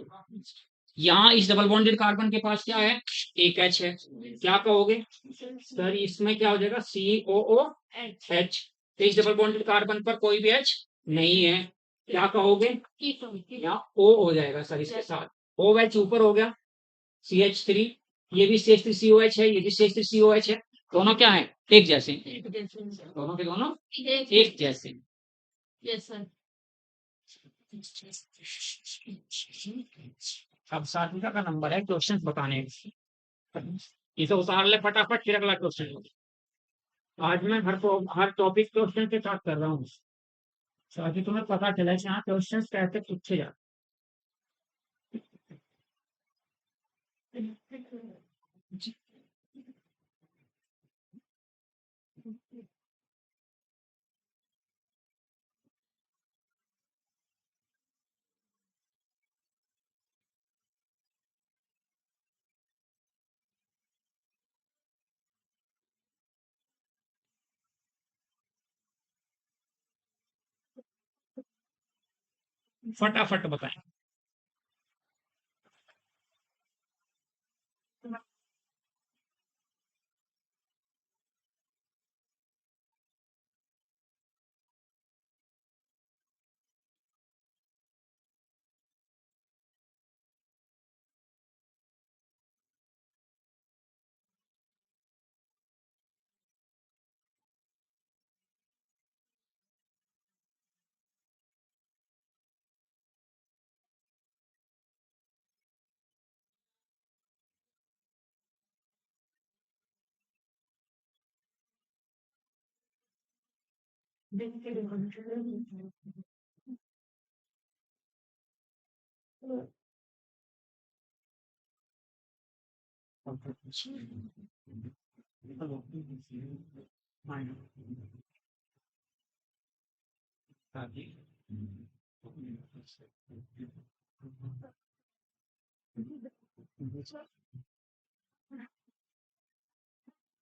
यहाँ इस डबल बॉन्डेड कार्बन के पास क्या है? एक H है। क्या कहोगे सर? इसमें क्या हो जाएगा? COOH। तो इस डबल बॉन्डेड कार्बन पर कोई भी H नहीं है, क्या कहोगे? कीटोन यहाँ O हो जाएगा सर इसके साथ। OH ऊपर हो गया, CH3, ये भी CH3COH है, ये भी CH3COH है। दोनों क्या है? एक जैसे। दोनों के दोनों एक जैसे। yes sir अब सात्विका का नंबर है क्वेश्चन बताने का। इसे उतार ले फटाफट, फिर अगला क्वेश्चन। आज मैं हर टॉपिक क्वेश्चन के साथ कर रहा हूँ ताकि तुम्हें पता चले कि हाँ क्वेश्चन कैसे पूछे जाते। फटाफट बताएं।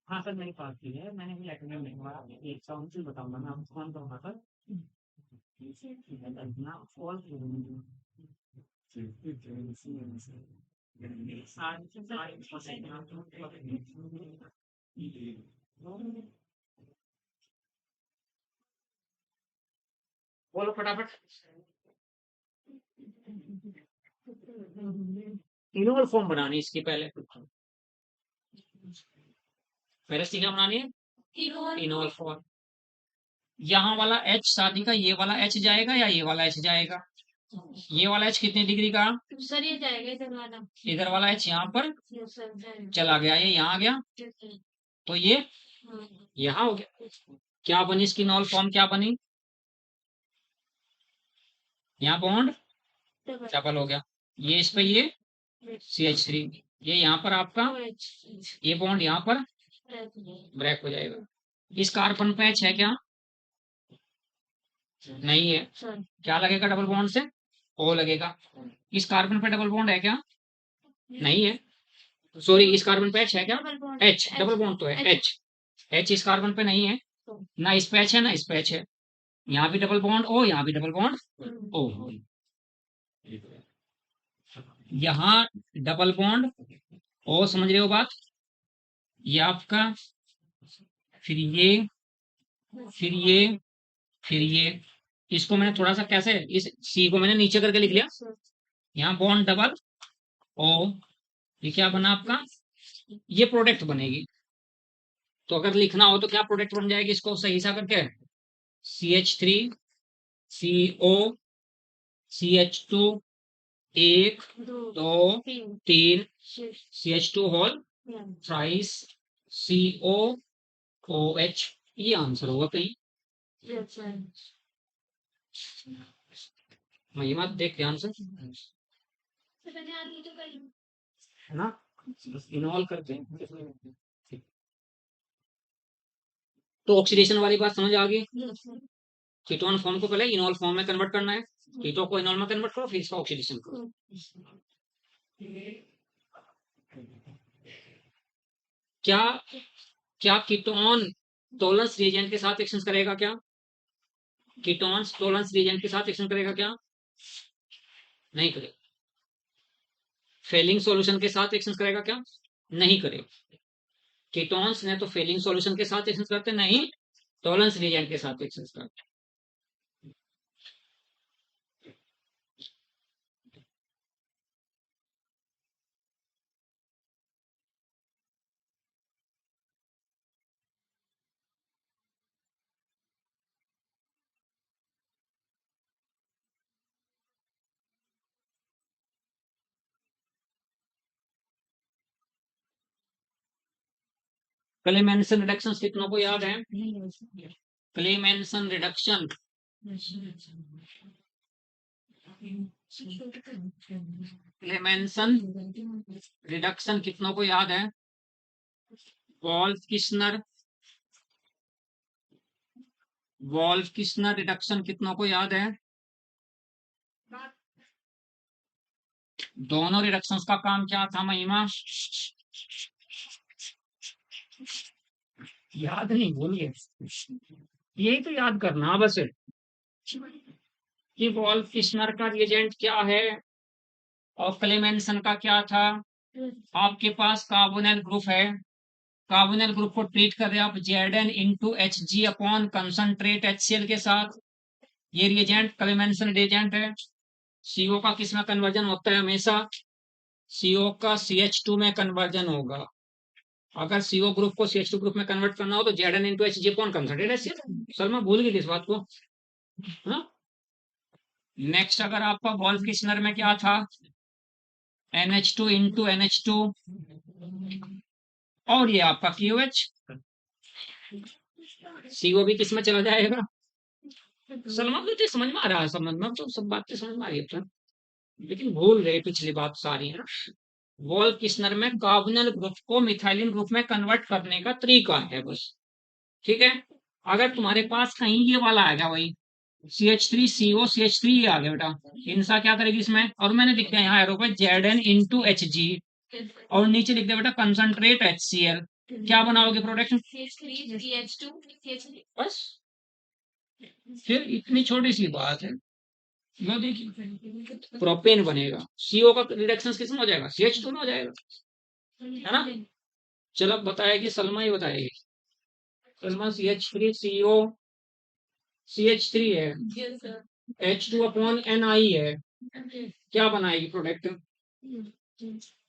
हाँ सर मेरी बात की है, मैंने भी लेटर में लिखवा एक साउंड से बताऊंगा मैं आपको कौन करूंगा सर। बोलो फटाफट। इनोल फॉर्म बनानी इसकी पहले इसकी क्या बनानी है? Enol form. यहाँ वाला H शादी का, ये वाला H जाएगा या ये वाला H जाएगा? ये वाला H कितने डिग्री का? सर ये जाएगा इधर वाला इधर वाला H यहाँ पर yes sir जाएगा चला गया, ये यहाँ आ गया, yes sir तो ये हाँ यहाँ हो गया। क्या बनी इसकी इनोल फॉर्म? क्या बनी? यहाँ बॉन्ड डबल डबल हो गया, ये इस पे ये CH3, ये यहाँ पर आपका OH ये बॉन्ड यहाँ पर ब्रेक हो जाएगा। इस कार्बन पे H है क्या? नहीं है। सर क्या लगेगा डबल बॉन्ड से? ओ लगेगा। इस कार्बन पे डबल बॉन्ड है क्या? नहीं है। सॉरी, इस कार्बन पे एच है क्या? Double bond H, double bond तो है एच। एच इस कार्बन पे नहीं है, ना इस पे एच है ना इस पे एच है। यहाँ भी डबल बॉन्ड ओ, यहाँ भी डबल बॉन्ड ओ। यहाँ डबल बॉन्ड ओ, समझ रहे हो बात? ये आपका, फिर ये, फिर ये, फिर ये। इसको मैंने थोड़ा सा कैसे, इस सी को मैंने नीचे करके लिख लिया। यहाँ बॉन्ड डबल ओ, ये क्या बना आपका? ये प्रोडक्ट बनेगी। तो अगर लिखना हो तो क्या प्रोडक्ट बन जाएगी इसको सही सा करके? CH3 CO CH2 एक दो तीन CH2 होल थ्राइस COOH। ये आंसर होगा कहीं। महिमा देख ध्यान से, है ना? इन्वॉल्व करते हैं। तो ऑक्सीडेशन वाली बात समझ आ गई। कीटोन फॉर्म को पहले इनॉल फॉर्म में कन्वर्ट करना है। कीटो को इनॉल में कन्वर्ट करो, फिर इसका ऑक्सीडेशन करो। क्या क्या कीटोन टोलेंस रिएजेंट के साथ एक्शन करेगा क्या? कीटोन टोलेंस रिएजेंट के साथ एक्शन करेगा क्या? नहीं करेगा। फेलिंग सॉल्यूशन के साथ एक्शन करेगा क्या? नहीं करेगा। कीटोन्स ने तो फेलिंग सॉल्यूशन के साथ एक्शन करते नहीं, टोलेंस रिएजेंट के साथ एक्शन करते। क्लेमेंसन रिडक्शन कितनों को याद है? क्लेमेंसन रिडक्शन, क्लेमेंसन रिडक्शन कितनों को याद है? Wolff Kishner, Wolff Kishner reduction कितनों को याद है? दोनों रिडक्शंस का काम क्या था महिमा? याद नहीं, बोलिए। यही तो याद करना बस, कि वॉल्फ किस्नर का रिएजेंट क्या है और क्लेमेंसन का क्या था। आपके पास कार्बोनिल ग्रुप है, कार्बोनिल ग्रुप को ट्रीट कर रहे आप Zn into H G upon concentrate HCl के साथ। ये रिएजेंट क्लेमेंसन रिएजेंट है। CO का किस में कन्वर्जन होता है? हमेशा CO का CH2 में कन्वर्जन होगा। अगर CO ग्रुप को CH2 ग्रुप में कन्वर्ट करना हो तो Zn into H G upon concentrate HCl। Salma भूल गई इस बात को, हाँ? नेक्स्ट, अगर आपका वॉल्फ किस्नर में क्या था? NH2 इंटू NH2 और ये आपका QH। CO भी किस में चला जाएगा? सलमान तो समझ में आ रहा है, समझ में तो सब बातें समझ में आ रही है, लेकिन भूल गए पिछली बात सारी, है ना? वॉल्फ किस्नर में कार्बोनिल ग्रुप को मिथाइलिन ग्रुप में कन्वर्ट करने का तरीका है बस, ठीक है? अगर तुम्हारे पास कहीं ये वाला आ गया, वही CH3CO CH3 ये आ गया बेटा, इनसा क्या करेगी इसमें? और मैंने लिख दिया यहाँ एरो पे Zn इंटू एच जी, और नीचे लिख दिया बेटा कंसंट्रेट HCl। क्या बनाओगे प्रोडक्ट? बस, फिर इतनी छोटी सी बात है। लो देखिए, प्रोपेन बनेगा, CO का रिडक्शन किसमें हो जाएगा? CH2 में हो जाएगा, है ना? चलो बताएगी सलमा ही बताएगी। सलमा CH3 CO CH3 है, H2 अपॉन NI है, क्या बनाएगी प्रोडक्ट?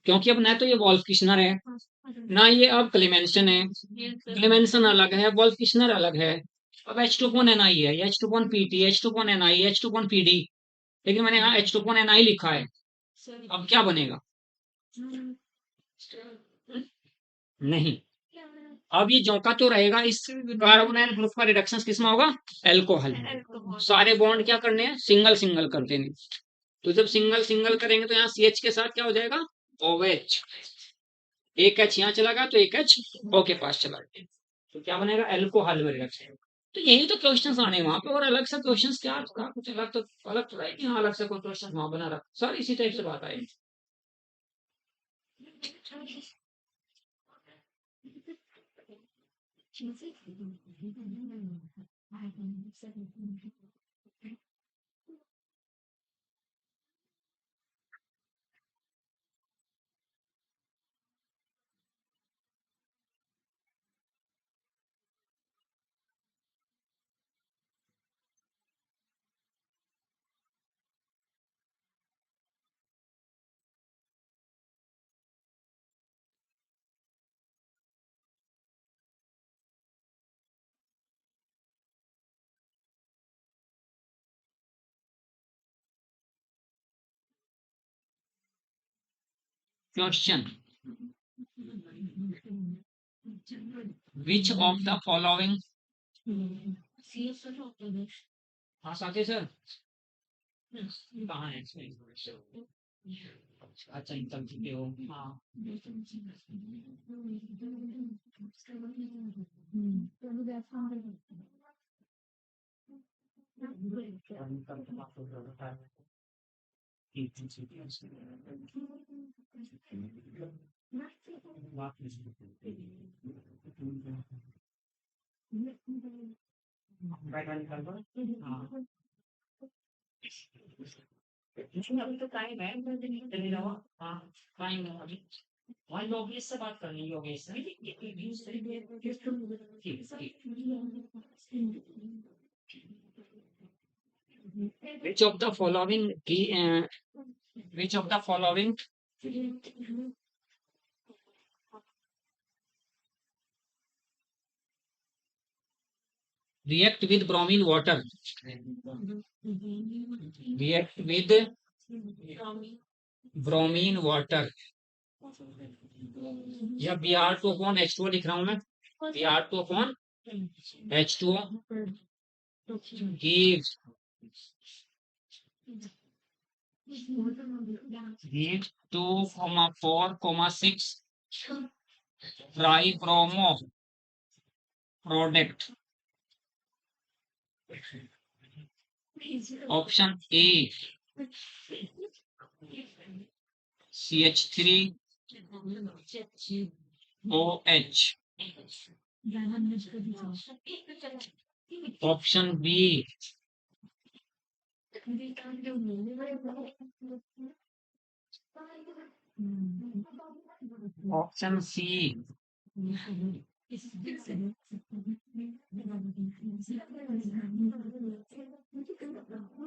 क्योंकि अब ना तो ये वॉल्फ किस्नर है ना ये अब क्लेमेंसन है, क्लेमेंसन अलग है, वॉल्फ किस्नर अलग है। अब H2 अपॉन NI है, H2 upon PT, H2 upon NI, H2 upon PD, लेकिन मैंने यहाँ H2 अपॉन NI लिखा है। अब क्या बनेगा? नहीं, अब ये जो का तो रहेगा, इस कार्बोनाइल ग्रुप का रिडक्शन किसमें होगा? एल्कोहल। सारे बॉन्ड क्या करने हैं? सिंगल सिंगल कर देंगे। तो जब सिंगल सिंगल करेंगे तो यहाँ CH के साथ क्या हो जाएगा? OH। एक H यहाँ चला गया तो एक H O के पास चला गया, तो क्या बनेगा? एल्कोहल में रिडक्शन। तो यही तो क्वेश्चंस आने वहां पे, और अलग से क्वेश्चंस क्या था, कुछ अलग तो अलग तो है कि हाँ अलग से कोई क्वेश्चन वहां बना रखा, सर इसी टाइप से बात आई। Question, which of the following, हाँ साथी सर कहाँ है, अच्छा इंटर चुके हो, हाँ हाँ अभी तो टाइम है, चले जाओ, हाँ टाइम है अभी, वहाँ योगेश से बात करनी है, योगेश से, which of the following which of the following react with bromine water, react with bromine water, या Br2 अपॉन H2O लिख रहा हूं मैं, Br2 upon H2O gives 2,4,6 tribromo product. Option A CH3OH. Option B option C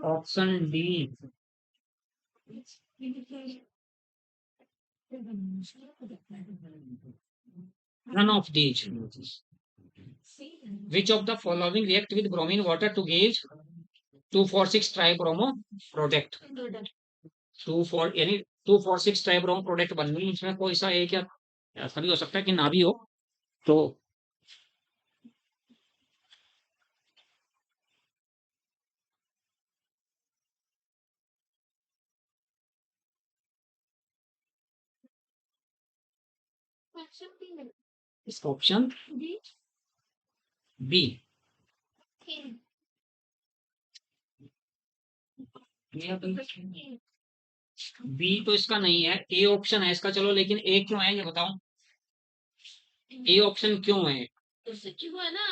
option D none of these. Which of the following react with bromine water to give 2,4,6 tribromo product? 2,4 यानी 2,4,6 ट्राइब्रोम product बन रही है, इसमें कोई सा एक या ऐसा भी हो सकता है कि ना भी हो, तो इसका ऑप्शन बी, बी तो इसका नहीं है, ए ऑप्शन है इसका, चलो लेकिन ए क्यों है ये बताओ, ए ऑप्शन क्यों है? क्यों है ना,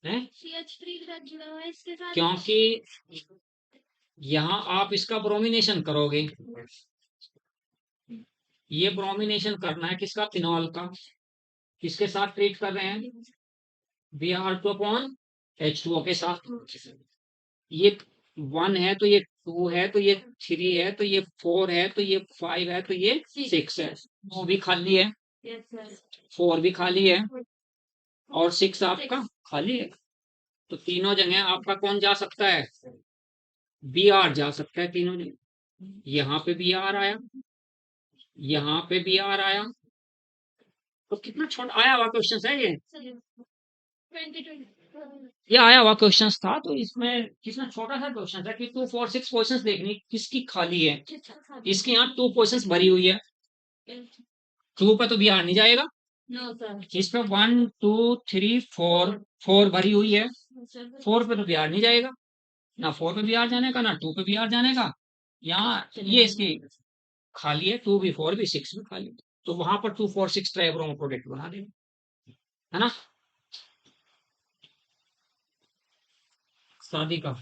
हैं? CH3 के साथ जुड़ा हुआ है इसके साथ, क्योंकि यहाँ आप इसका ब्रोमिनेशन करोगे, ये ब्रोमिनेशन करना है किसका, फिनॉल का, किसके साथ ट्रीट कर रहे हैं, Br2 अपॉन H2O के साथ, ये 1 है तो ये 2 है तो ये 3 है तो ये 4 है तो ये 5 है तो ये 6 है, 2 भी खाली है, 4 भी खाली है और 6 आपका खाली है, तो तीनों जगह आपका कौन जा सकता है, Br जा सकता है तीनों जगह, यहाँ पे Br आया, यहाँ पे Br आया, तो कितना छोटा आया हुआ क्वेश्चन है ये आया हुआ क्वेश्चन था, तो इसमें कितना छोटा सा क्वेश्चन था कि 2,4,6 क्वेश्चन देखनी किसकी खाली है, इसके यहाँ 2 क्वेश्चन भरी हुई है, 2 पे तो Br नहीं जाएगा, नो सर। इस पे 1 2 3 4 4 भरी हुई है, 4 पे तो बिहार नहीं जाएगा, ना 4 पे बिहार जाने का, ना 2 पे बिहार जाने का। यहाँ ये इसकी खाली है, 2 भी 4 भी 6 भी खाली है। तो वहां पर 2 4 6 ट्राइब्रोमो प्रोडक्ट बना देगा, है ना। शादी का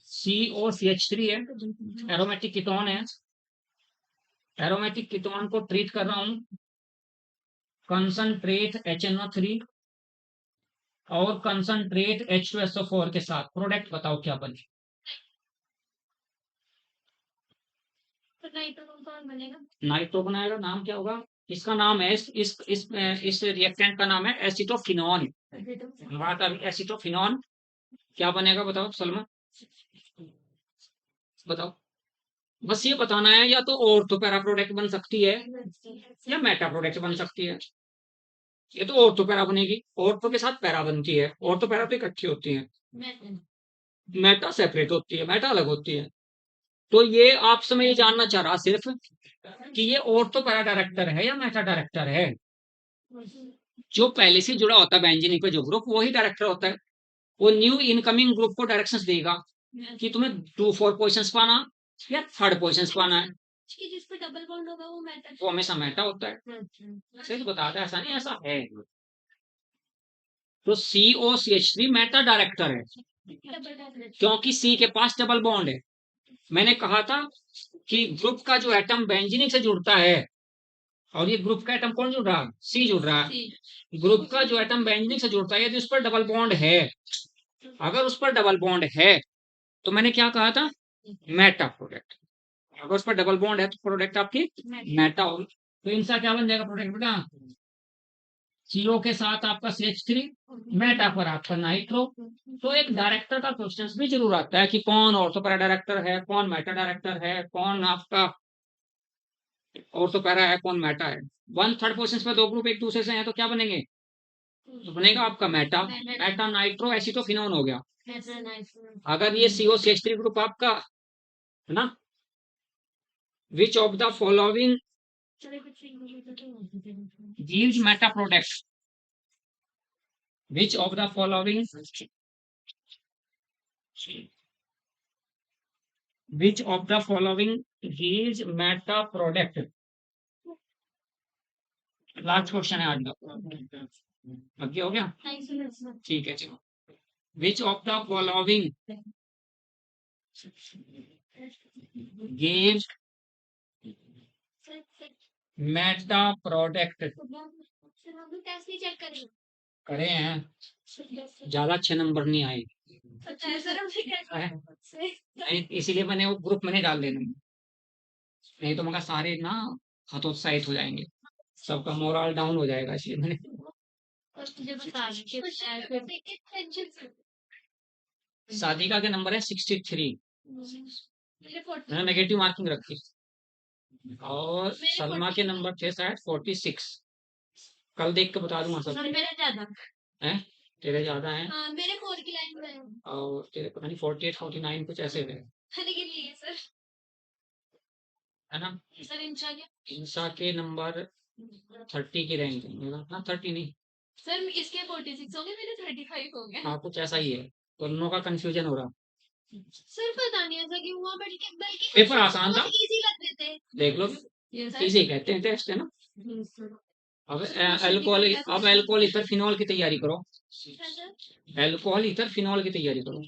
COCH3 है, एरोमेटिक कीटोन है। एरोमेटिक कीटोन को ट्रीट कर रहा हूं कंसंट्रेट HNO3 और कंसंट्रेट H2SO4 के साथ। प्रोडक्ट बताओ क्या बने। तो नाइट्रो कौन बनेगा? नाइट्रो बनाएगा, नाम क्या होगा इसका? नाम है इस रिएक्टेंट का नाम है एसिटोफिनॉन। बात अभी एसिटोफिनॉन क्या बनेगा बताओ सलमा, बताओ। बस ये बताना है, या तो ऑर्थो पैरा प्रोडक्ट बन सकती है या मेटा प्रोडक्ट बन सकती है। ये तो ऑर्थो पैरा बनेगी, ऑर्थो के साथ पैरा बनती है, ऑर्थो पैरा तो इकट्ठी होती है, मेटा सेपरेट होती है, मेटा अलग होती है। तो ये आपसे मैं ये जानना चाह रहा सिर्फ कि ये ऑर्थो पैरा डायरेक्टर है या मेटा डायरेक्टर है। जो पहले से जुड़ा होता है बेंजीन पे जो ग्रुप, वही डायरेक्टर होता है। वो न्यू इनकमिंग ग्रुप को डायरेक्शंस देगा कि तुम्हें 2 4 पोजिशंस पाना या थर्ड पोजिशंस पाना है। कि जिस पे डबल बॉन्ड होगा वो मेटा, वो हमेशा मेटा होता है। सही बताता है, ऐसा नहीं ऐसा है। तो COCH3 मेटा डायरेक्टर है क्योंकि C के पास डबल बॉन्ड है। मैंने कहा था कि ग्रुप का जो एटम बेंजीनिक से जुड़ता है, और ये ग्रुप का एटम कौन जुड़ रहा है? C जुड़ रहा है। ग्रुप का जो एटम बेंजीनिक से जुड़ता है यदि उस पर डबल बॉन्ड है, अगर उस पर डबल बॉन्ड है तो मैंने क्या कहा था? Meta product. अगर उस पर डबल बॉन्ड है तो प्रोडक्ट आपकी मेटा होगी। तो इनसा क्या बन जाएगा प्रोडक्ट बेटा? CO के साथ आपका CH3, मेटा पर आपका नाइट्रो। तो एक डायरेक्टर का क्वेश्चन भी जरूर आता है कि कौन ऑर्थो पैरा डायरेक्टर है, कौन मेटा डायरेक्टर है, कौन आपका ऑर्थो पैरा है, कौन मेटा है। 1/3 पोजिशन पे दो ग्रुप एक दूसरे से हैं तो क्या बनेंगे? तो बनेगा आपका मेटा, मेटा नाइट्रो एसिटोफिनोन हो गया। अगर ये COCH3 ग्रुप आपका है ना, विच of the following gives meta product, which of the following gives meta product। Last question है आज का, बाकी हो गया, ठीक है चलो। Which of the following gives meta product। Check करें। करे हैं, ज्यादा अच्छे नंबर नहीं आए इसीलिए मैंने वो ग्रुप में नहीं डाल देना, नहीं तो मगर सारे ना हतोत्साहित हो जाएंगे, सबका मोरल डाउन हो जाएगा, इसलिए मैंने। सादिका के नंबर है 63, मैंने नेगेटिव मार्किंग रखी, और सलमा के नंबर थे शायद 46। कल देख के बता दूंगा सब। मेरे ज्यादा है, तेरे ज्यादा हैं। हाँ, मेरे 4 की लाइन में और तेरे पता नहीं 48 49 कुछ ऐसे थे, लेकिन लिए सर, है ना। सर इंसा के नंबर 30 की रेंज ना, 30 नहीं सर, इसके 46 हो गए, मेरे 35 हो गए। हाँ कुछ ऐसा ही है, दोनों का कंफ्यूजन हो रहा। सर पता नहीं ऐसा क्यों हुआ, बल्कि बल्कि पेपर आसान था, इजी लगते थे। देख लो, इजी कहते हैं टेस्ट, है ना। अब अल्कोहल, अब अल्कोहल ईथर फिनॉल की तैयारी करो, अल्कोहल ईथर फिनॉल की तैयारी करो।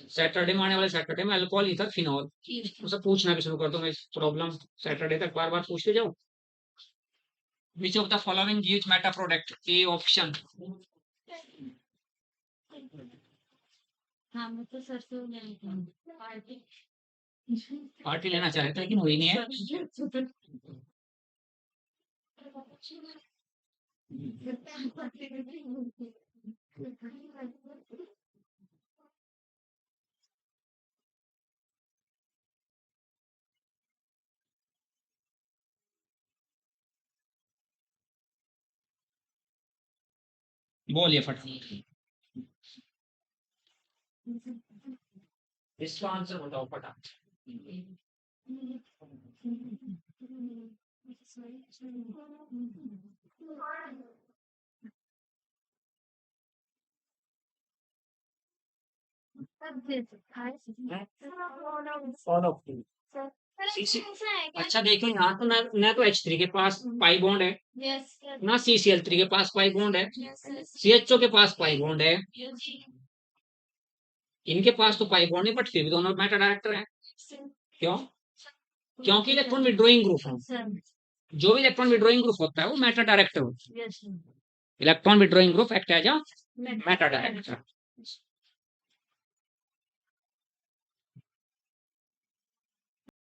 सैटरडे में आने वाले सैटरडे में अल्कोहल ईथर फिनॉल, उसे पूछना भी शुरू कर दो, मैं प्रॉब्लम सैटरडे तक बार बार पूछते जाओ। विच of the following gives Meta product? A option. हाँ, मैं तो सर से पार्टी लेना चाहे थे लेकिन हुई नहीं है। बोलिए फटाफट, इसका आंसर बताओ फटाफट। All of two. CC अच्छा देखो यहाँ तो ना तो H3 के पास पाई बॉन्ड है, यस ना CCl3 के पास पाई बॉन्ड है, CHO के पास पाई बॉन्ड है, इनके पास तो पाई बॉन्ड है बट फिर भी दोनों मेटा डायरेक्टर है। क्यों? क्योंकि इलेक्ट्रॉन विड्रॉइंग ग्रुप है। जो भी इलेक्ट्रॉन विड्रॉइंग ग्रुप होता है वो मेटा डायरेक्टर होता है। Electron withdrawing group act as a meta director.